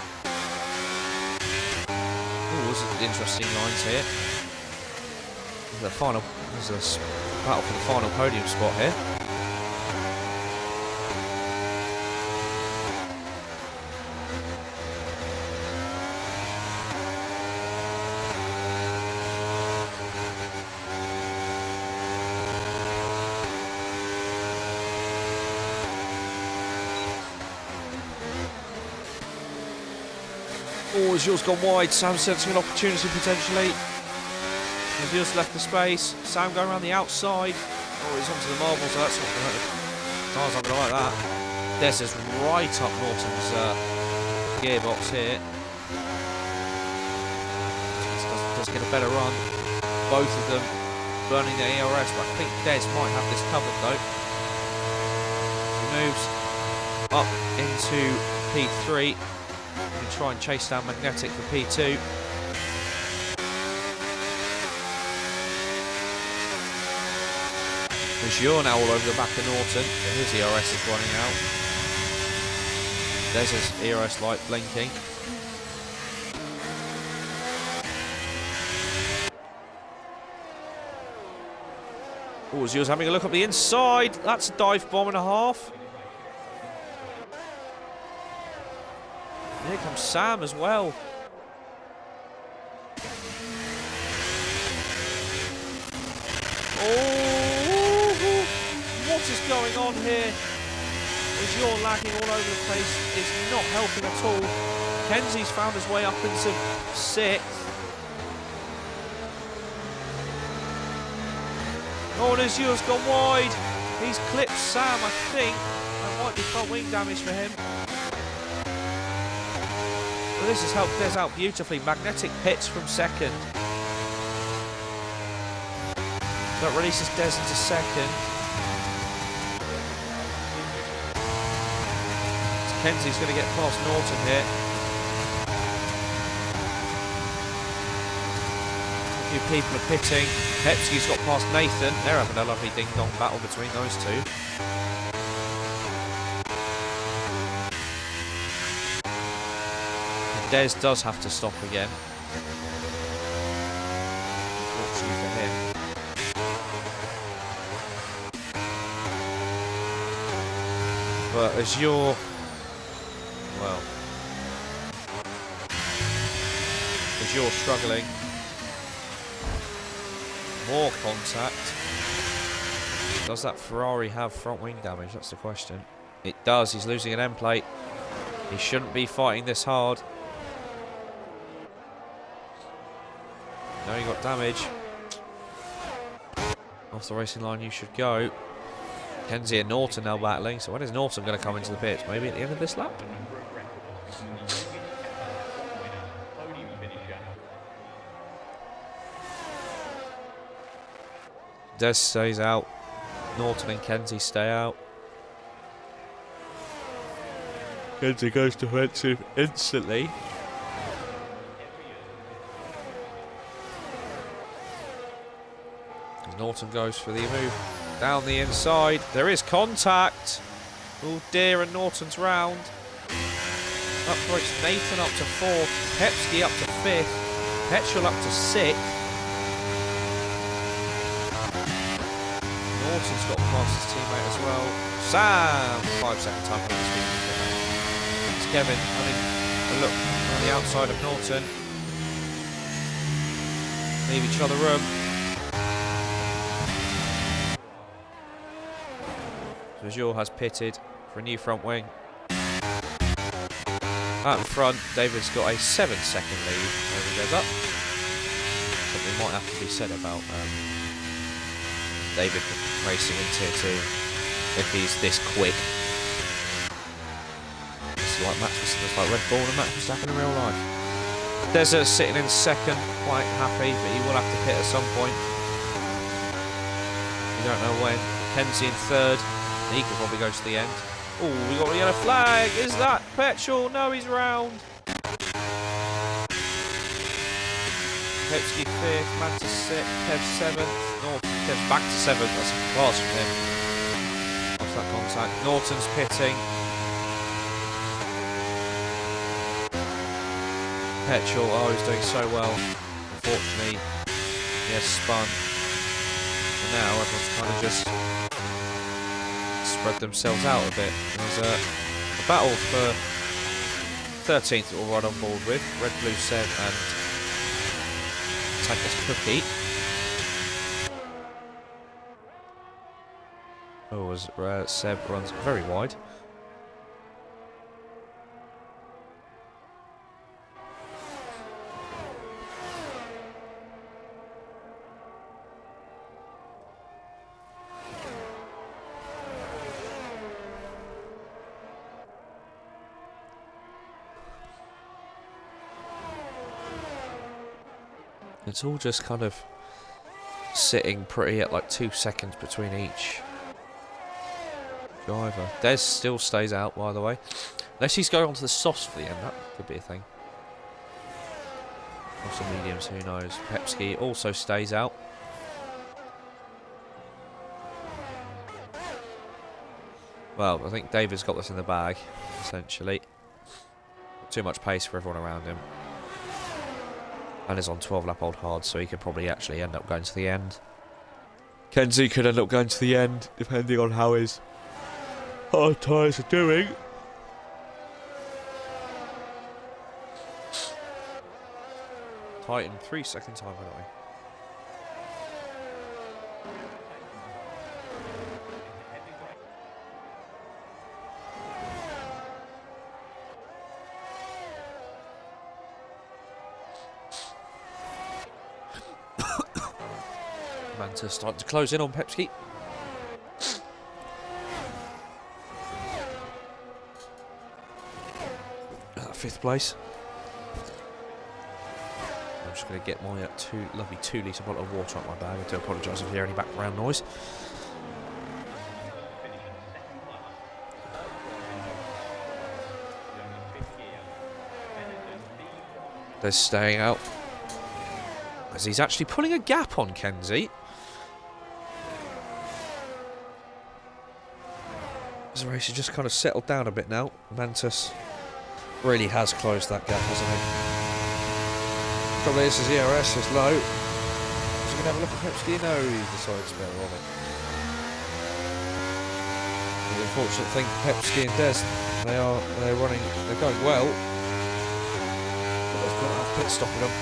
Speaker 1: Oh, those are interesting lines here. There's a battle for the final podium spot here. Oh, Azul's gone wide. Sam sensing an opportunity potentially. Azul's left the space. Sam going around the outside. Oh, he's onto the marble, so that's not going to hurt. Tires aren't going to like that. Des is right up Norton's gearbox here. Does get a better run. Both of them burning their ERS, but I think Des might have this covered though. He moves up into P3. Try and chase down Magnetic for P2. There's now all over the back of Norton. His ERS is running out. There's his ERS light blinking. Oh, Zio's having a look up the inside. That's a dive bomb and a half. Here comes Sam as well. Oh, what is going on here? As you're lagging all over the place, is not helping at all. Kenzie's found his way up into 6th. Oh, and Azur's gone wide. He's clipped Sam, I think. That might be front wing damage for him. But this has helped Des out beautifully. Magnetic pits from 2nd. That releases Des into 2nd. Kenzie's going to get past Norton here. A few people are pitting. Pepsi's got past Nathan. They're having a lovely ding-dong battle between those two. And Des does have to stop again. Unfortunately for him. But as you're... well... as you're struggling... more contact. Does that Ferrari have front wing damage? That's the question. It does. He's losing an end plate. He shouldn't be fighting this hard. No, he got damage. Off the racing line you should go. Kenzie and Norton now battling. So when is Norton going to come into the pits? Maybe at the end of this lap? Des stays out. Norton and Kenzie stay out. Kenzie goes defensive instantly. As Norton goes for the move down the inside. There is contact. Oh dear, and Norton's round. Uprights Nathan up to 4th. Pepsi up to 5th. Petrol up to 6th. Norton's got past his teammate as well. Sam! 5-second time for this week. It's Kevin having a look on the outside of Norton. Leave each other room. So Azure has pitted for a new front wing. Out in front, David's got a 7-second lead. There he goes up. Something might have to be said about David racing in Tier 2 if he's this quick. It's like Red Bull and Max Verstappen in real life. Desert sitting in 2nd, quite happy, but he will have to pit at some point. We don't know when. Kenzie in 3rd. He could probably go to the end. Oh, we got a yellow flag. Is that Petrol? No, he's round. Pepsi 5th, Mantis 6th, Kev 7th. Kev's back to 7th. That's a class from him. Off that contact. Norton's pitting. Petrol, oh, he's doing so well. Unfortunately, he has spun. And now everyone's kind of just spread themselves out a bit. There's a battle for 13th that we're right on board with. Red, Blue, Seb and Tanker's Cookie. Oh, as Seb runs very wide. It's all just kind of sitting pretty at like 2 seconds between each driver. Des still stays out, by the way. Unless he's going on to the softs for the end, that could be a thing. Or some mediums, who knows. Pepsi also stays out. Well, I think David's got this in the bag, essentially. Too much pace for everyone around him. And is on 12 lap old hard, so he could probably actually end up going to the end. Kenzie could end up going to the end, depending on how his hard tyres are doing. Tighten 3-second time penalty. Manta starting to close in on Pepsi. Fifth place. I'm just going to get my lovely 2 litre bottle of water out my bag. I do apologise if you hear any background noise. They're staying out. As he's actually pulling a gap on Kenzie. The race has just kind of settled down a bit now. Mantis really has closed that gap, hasn't he? Probably this is ERS is low. So we can have a look at Pepsi. No, he decides to better on it. The unfortunate thing for Pepsi and Des, they're going well. But they've got to have pit stopping them.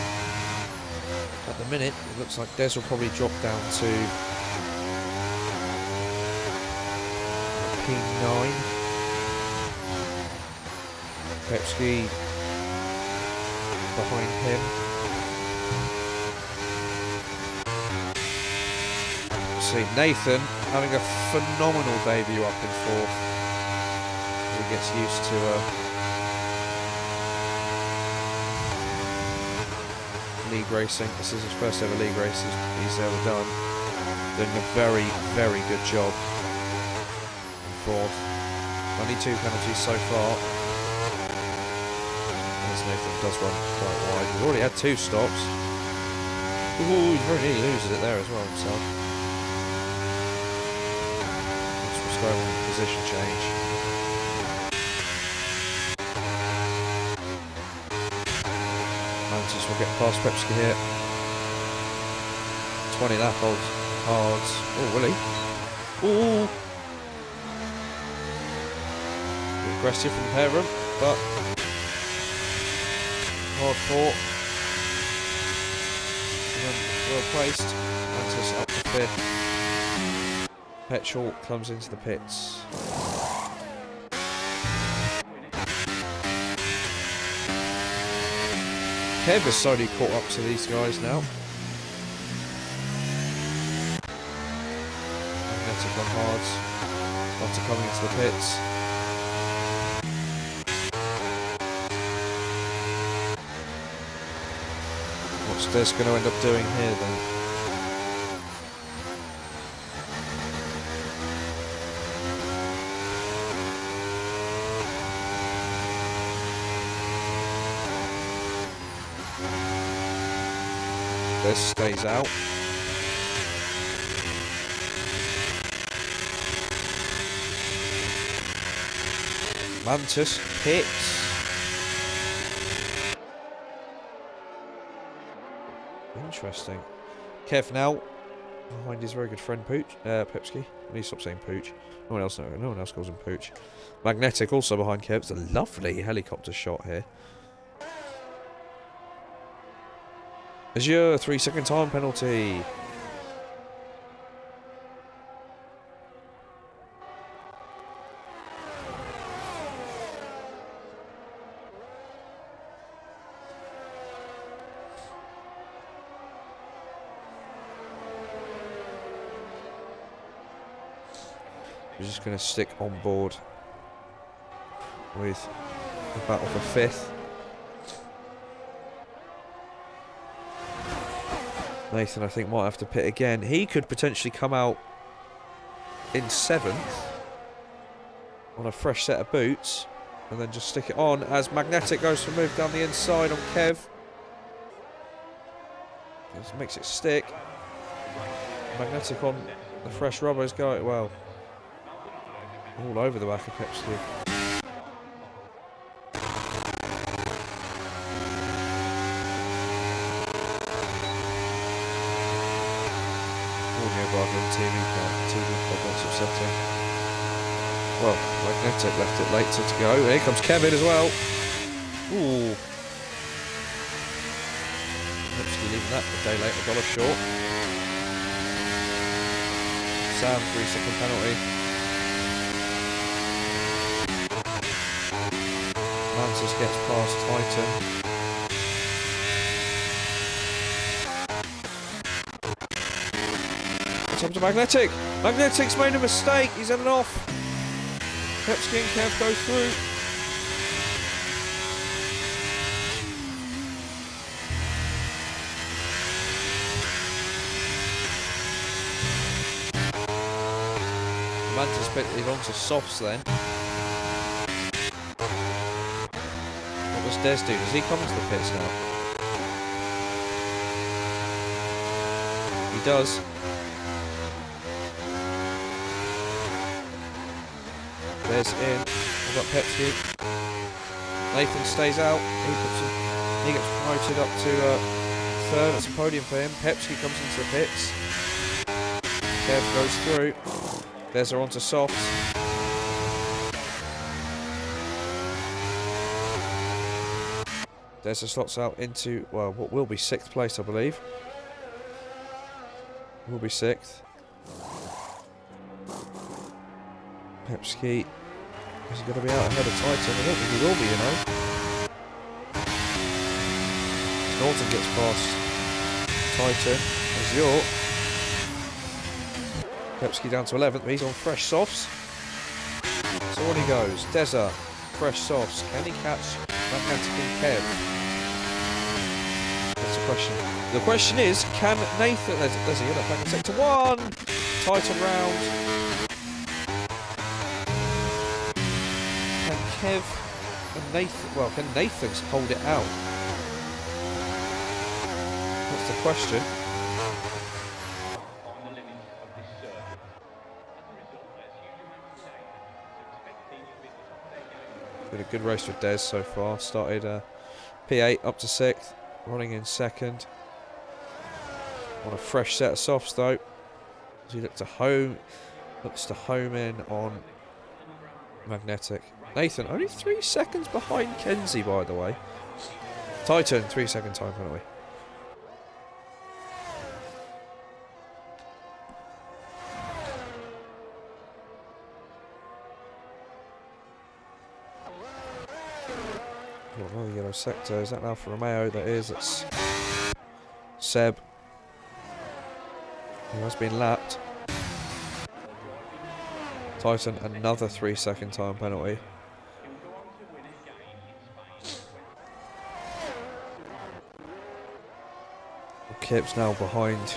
Speaker 1: At the minute, it looks like Des will probably drop down to P9. Pepsi behind him. See Nathan having a phenomenal debut up in 4th. He gets used to league racing. This is his first ever league race he's ever done. Doing a very, very good job. 4th. Only 2 penalties so far. As Nathan does run quite wide. He's already had 2 stops. Ooh, he very nearly loses it there as well himself. Let's go on position change. Mantis will get past Pepsi here. 20 lap old hards. Oh, will he? Ooh! Aggressive from the pair of them, but hard fought. And then well placed. Mantis up to 5th. Petrol comes into the pits. Kev has slowly caught up to these guys now. Magnetic on hards after coming into the pits. What's Des going to end up doing here then? Des stays out. Mantis hits. Interesting. Kev now behind his very good friend Pepsi. I need to stop saying Pooch. No one else calls him Pooch. Magnetic also behind Kev. It's a lovely helicopter shot here. Azure, 3-second time penalty. We're just going to stick on board with the battle for 5th. Nathan, I think, might have to pit again. He could potentially come out in 7th on a fresh set of boots and then just stick it on as Magnetic goes for a move down the inside on Kev. This makes it stick. Magnetic on the fresh rubber is going well. All over the back of Pepsi. rather than TV pod, that's upsetting. Well, Magnetic left it late to go. Here comes Kevin as well. Ooh. Actually leaving that a day late, $1 short. Sam, 3-second penalty. Mantis gets past Titan. It's up to Magnetic. Magnetic's made a mistake. He's had it off. Pepsi and Kev go through. Mantis put it onto softs then. What does Des do? Does he come into the pits now? He does. Des in. We've got Pepsi. Nathan stays out. He gets promoted up to third. It's a podium for him. Pepsi comes into the pits. Kev goes through. There's her onto softs. There's the slots out into, well, what will be 6th place, I believe. Will be 6th. Pepsi. Is he going to be out ahead of Titan? I don't think he will be, you know. Norton gets past Titan. Azure. Pepsi down to 11th, but he's on fresh softs. So on he goes. Deza, fresh softs. Can he catch Magnetic and Kev? That's the question. The question is, can Nathan... There's a unit back in sector 1. Titan round. Can Kev and Nathan... Well, can Nathan hold it out? That's the question. Been a good race with Des so far. Started P8 up to 6th, running in 2nd. On a fresh set of softs though. As he looks to home in on Magnetic. Nathan only 3 seconds behind Kenzie, by the way. Titan 3-second time penalty. Another yellow sector. Is that now for Romeo? That is. It's Seb. He has been lapped. Titan, another 3-second time penalty. Kip's now behind.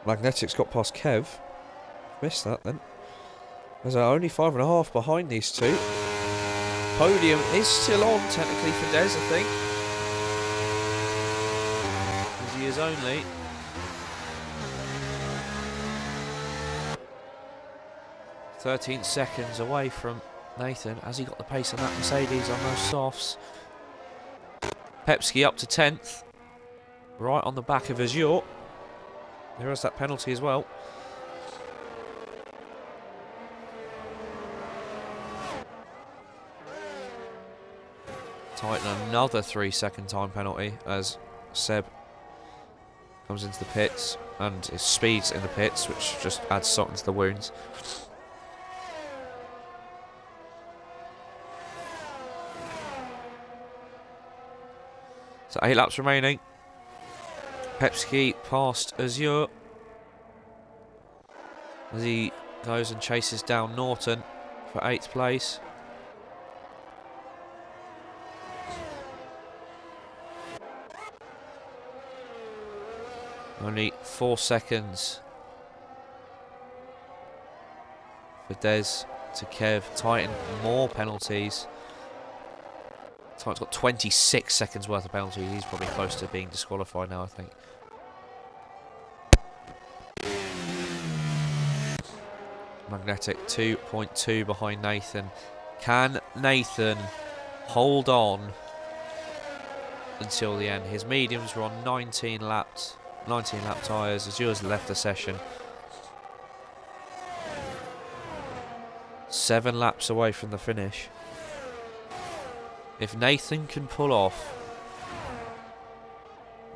Speaker 1: Magnetic's got past Kev. Missed that then. There's only 5.5 behind these two. Podium is still on, technically, for Des, I think. Because he is only 13 seconds away from Nathan. Has he got the pace on that Mercedes on those softs? Pepsi up to 10th. Right on the back of Azure. There is that penalty as well. Titan, another 3-second time penalty as Seb comes into the pits and his speed's in the pits, which just adds salt into the wounds. So 8 laps remaining. Pepsi past Azure as he goes and chases down Norton for 8th place. Only 4 seconds for Des to Kev. Titan, more penalties. Titan's got 26 seconds worth of penalties. He's probably close to being disqualified now, I think. Magnetic 2.2 behind Nathan. Can Nathan hold on until the end? His mediums were on 19 laps 19 lap tyres as yours left the session. 7 laps away from the finish. If Nathan can pull off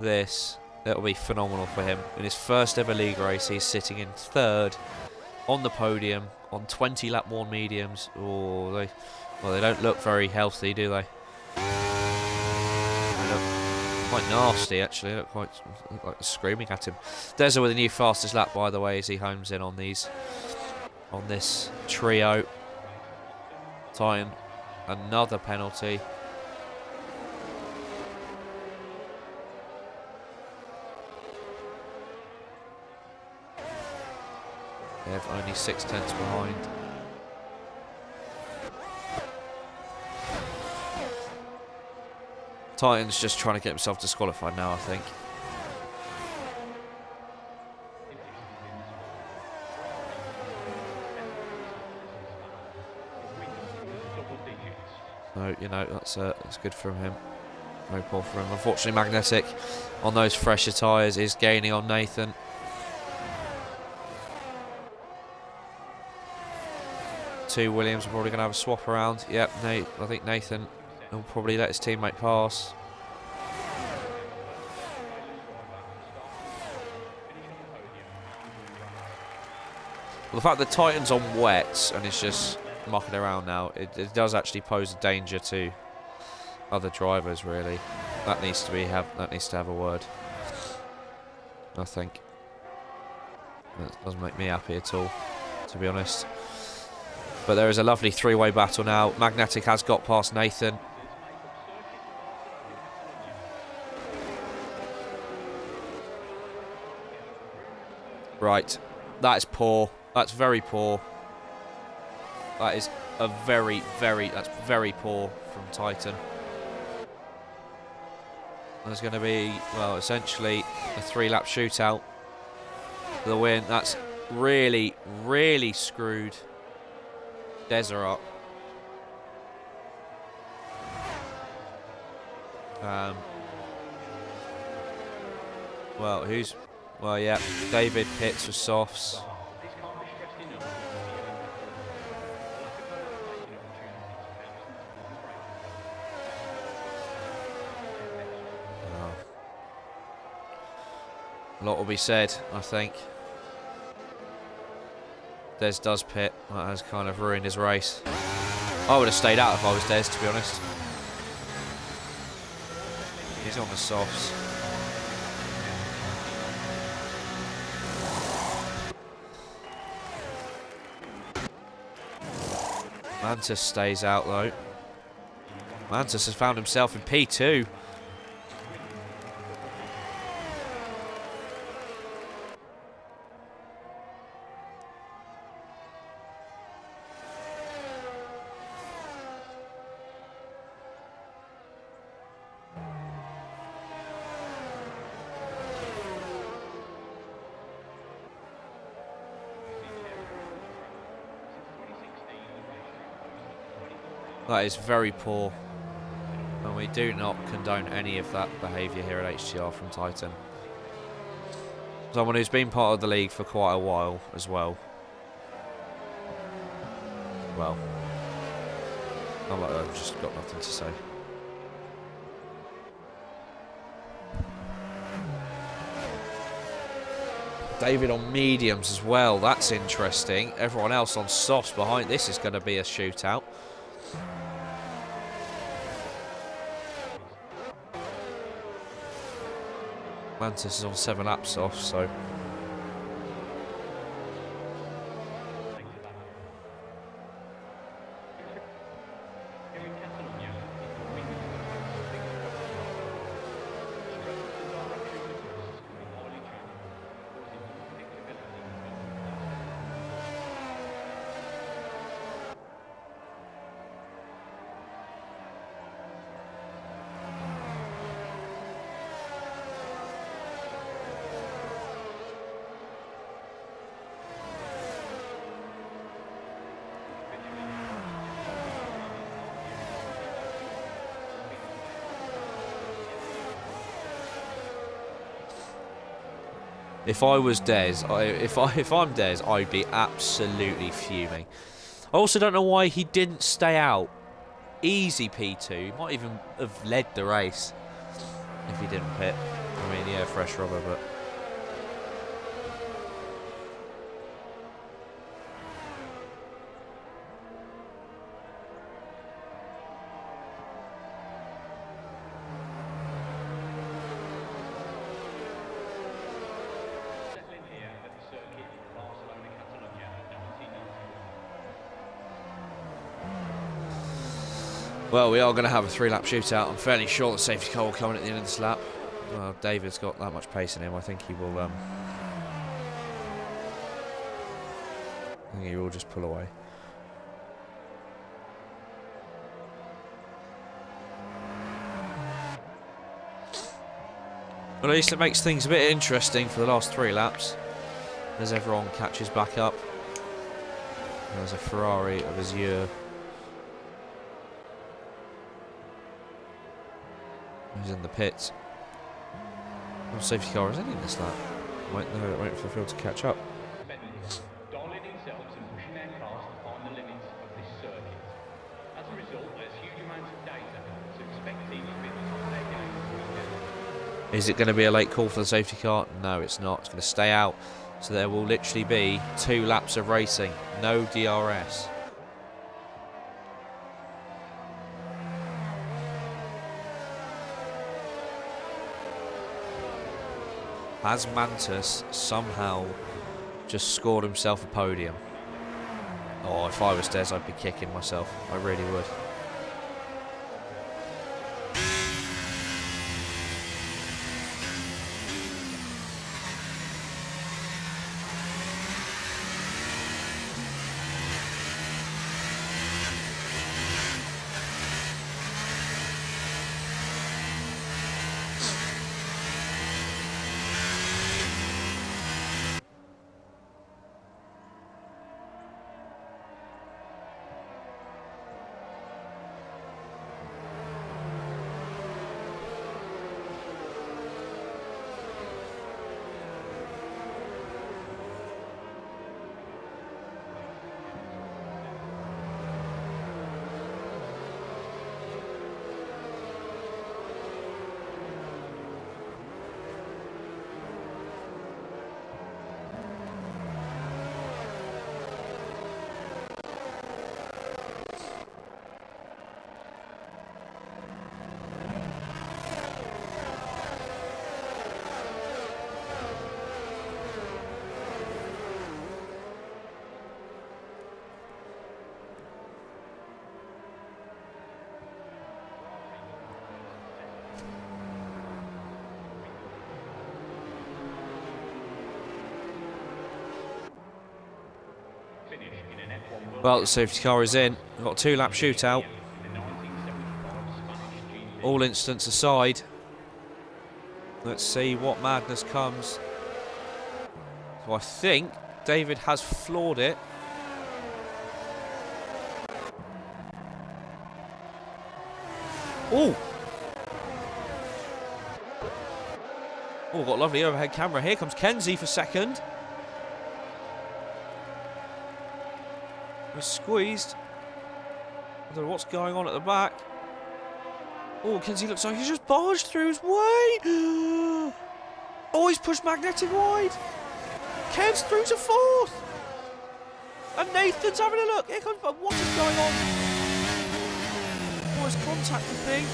Speaker 1: this, it'll be phenomenal for him. In his first ever league race, he's sitting in 3rd on the podium on 20 lap 1 mediums. Oh, they don't look very healthy, do they? They look quite nasty, actually. They look like screaming at him. Deza with a new fastest lap, by the way, as he homes in on this trio. Titan, another penalty. They're only 6 tenths behind. Titan's just trying to get himself disqualified now, I think. So, you know, that's good from him. Very poor for him. Unfortunately, Magnetic on those fresher tyres is gaining on Nathan. Two Williams are probably going to have a swap around. Yep, I think Nathan will probably let his teammate pass. Well, the fact that Titan's on wets and it's just mucking around now, it does actually pose a danger to other drivers. Really, that needs to have a word. I think that doesn't make me happy at all, to be honest. But there is a lovely three-way battle now. Magnetic has got past Nathan. Right, that is poor. That's very poor. That is that's very poor from Titan. There's going to be, well, essentially a 3-lap shootout for the win. That's really, really screwed Deza up. Well, yeah, David pits for softs. A lot will be said, I think. Des does pit. That has kind of ruined his race. I would have stayed out if I was Des, to be honest. He's on the softs. Mantis stays out though. Mantis has found himself in P2. That is very poor, and we do not condone any of that behaviour here at HTR from Titan. Someone who's been part of the league for quite a while as well. Well, I've just got nothing to say. David on mediums as well, that's interesting. Everyone else on softs behind. This is going to be a shootout. Mantis is on 7 laps off, so If I was Des, if I'm Des, I'd be absolutely fuming. I also don't know why he didn't stay out. Easy P2. He might even have led the race if he didn't pit. I mean, yeah, fresh rubber, but.
Speaker 2: Settling here at the circuit in Barcelona, Catalonia, 1991.
Speaker 1: Well, we are going to have a 3-lap shootout. I'm fairly sure the safety car will come in at the end of this lap. Well, David's got that much pace in him. I think he will. I think he will just pull away. But at least it makes things a bit interesting for the last 3 laps, as everyone catches back up. There's a Ferrari of Azure. He's in the pits. No safety car is in this lap. Wait for the field to catch up.
Speaker 2: Dialing themselves and pushing their cars to find the limits of this circuit. As a result, there's huge amounts of data to expect teams to be at the top of their game this weekend.
Speaker 1: Is it going to be a late call for the safety car? No, it's not. It's going to stay out. So there will literally be 2 laps of racing. No DRS. Has Mantis somehow just scored himself a podium? Oh, if I was Des, I'd be kicking myself. I really would. Well, the safety car is in. We've got a 2-lap shootout. All incidents aside. Let's see what madness comes. So I think David has floored it. Oh! Oh, got a lovely overhead camera. Here comes Kenzie for second. He's squeezed. I don't know what's going on at the back. Oh, Kenzie looks like he's just barged through his way. Oh, he's pushed Magnetic wide. Kev's through to 4th. And Nathan's having a look. Here comes, what is going on? Oh, his contact thing.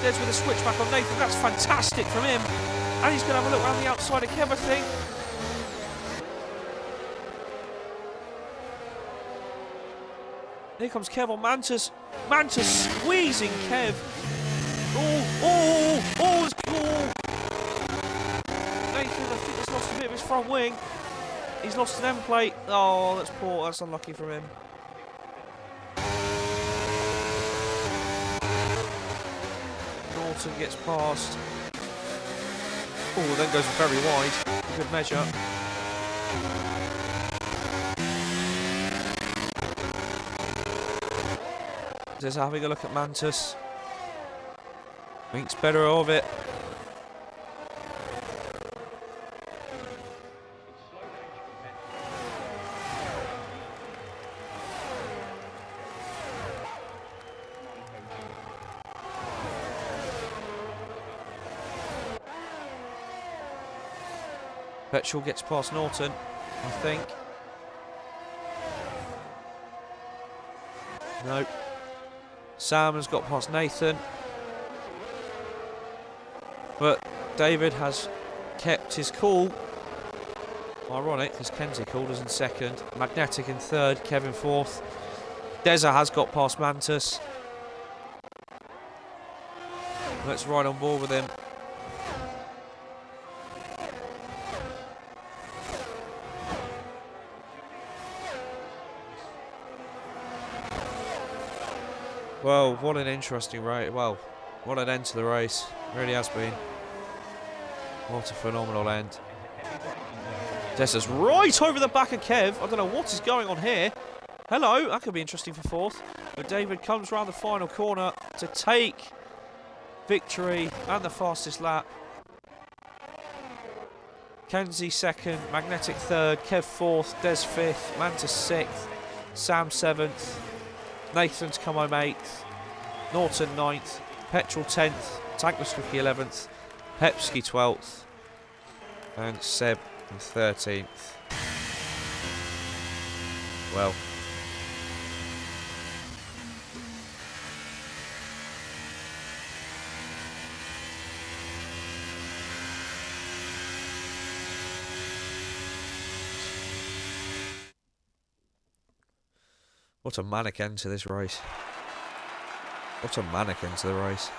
Speaker 1: There's with a switchback on Nathan. That's fantastic from him. And he's going to have a look around the outside of Kev, I think. Here comes Kev on Mantis. Mantis squeezing Kev. Oh, it's cool. Nathan, I think, has lost a bit of his front wing. He's lost an end plate. Oh, that's poor. That's unlucky from him. Norton gets past. Oh, then goes very wide. Good measure. Just having a look at Mantis. Thinks better of it. Petrol gets past Norton, I think. No. Sam has got past Nathan. But David has kept his cool. Ironic, because Kenzie called us in second. Magnetic in third, Kevin fourth. Deza has got past Mantis. Let's ride on board with him. Well, what an interesting race. Well, what an end to the race. It really has been. What a phenomenal end. Deza's right over the back of Kev. I don't know what is going on here. Hello, that could be interesting for fourth. But David comes round the final corner to take victory and the fastest lap. Kenzie second, Magnetic third, Kev fourth, Des fifth, Mantis sixth, Sam seventh, Nathan's come home eighth, Norton ninth, Petrol 10th, Tankless Cookie 11th, Pepsi 12th, and Seb in 13th. Well, what a manic end to this race. What a manic end to the race.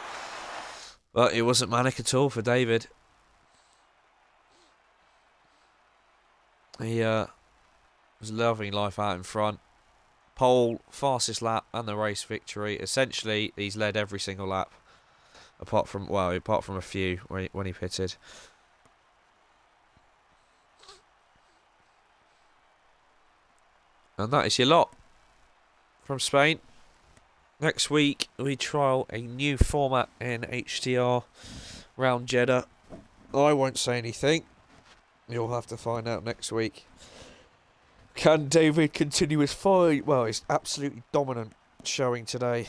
Speaker 1: But it wasn't manic at all for David. He was loving life out in front. Pole, fastest lap, and the race victory. Essentially, he's led every single lap, apart from a few when he pitted. And that is your lot from Spain. Next week, we trial a new format in HTR round Jeddah. I won't say anything. You'll have to find out next week. Can David continue his fight? Well, his absolutely dominant showing today.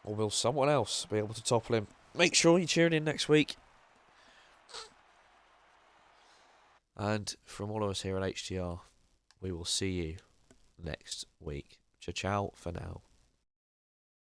Speaker 1: Or will someone else be able to topple him? Make sure you tune in next week. And from all of us here at HTR, we will see you next week. Ciao for now.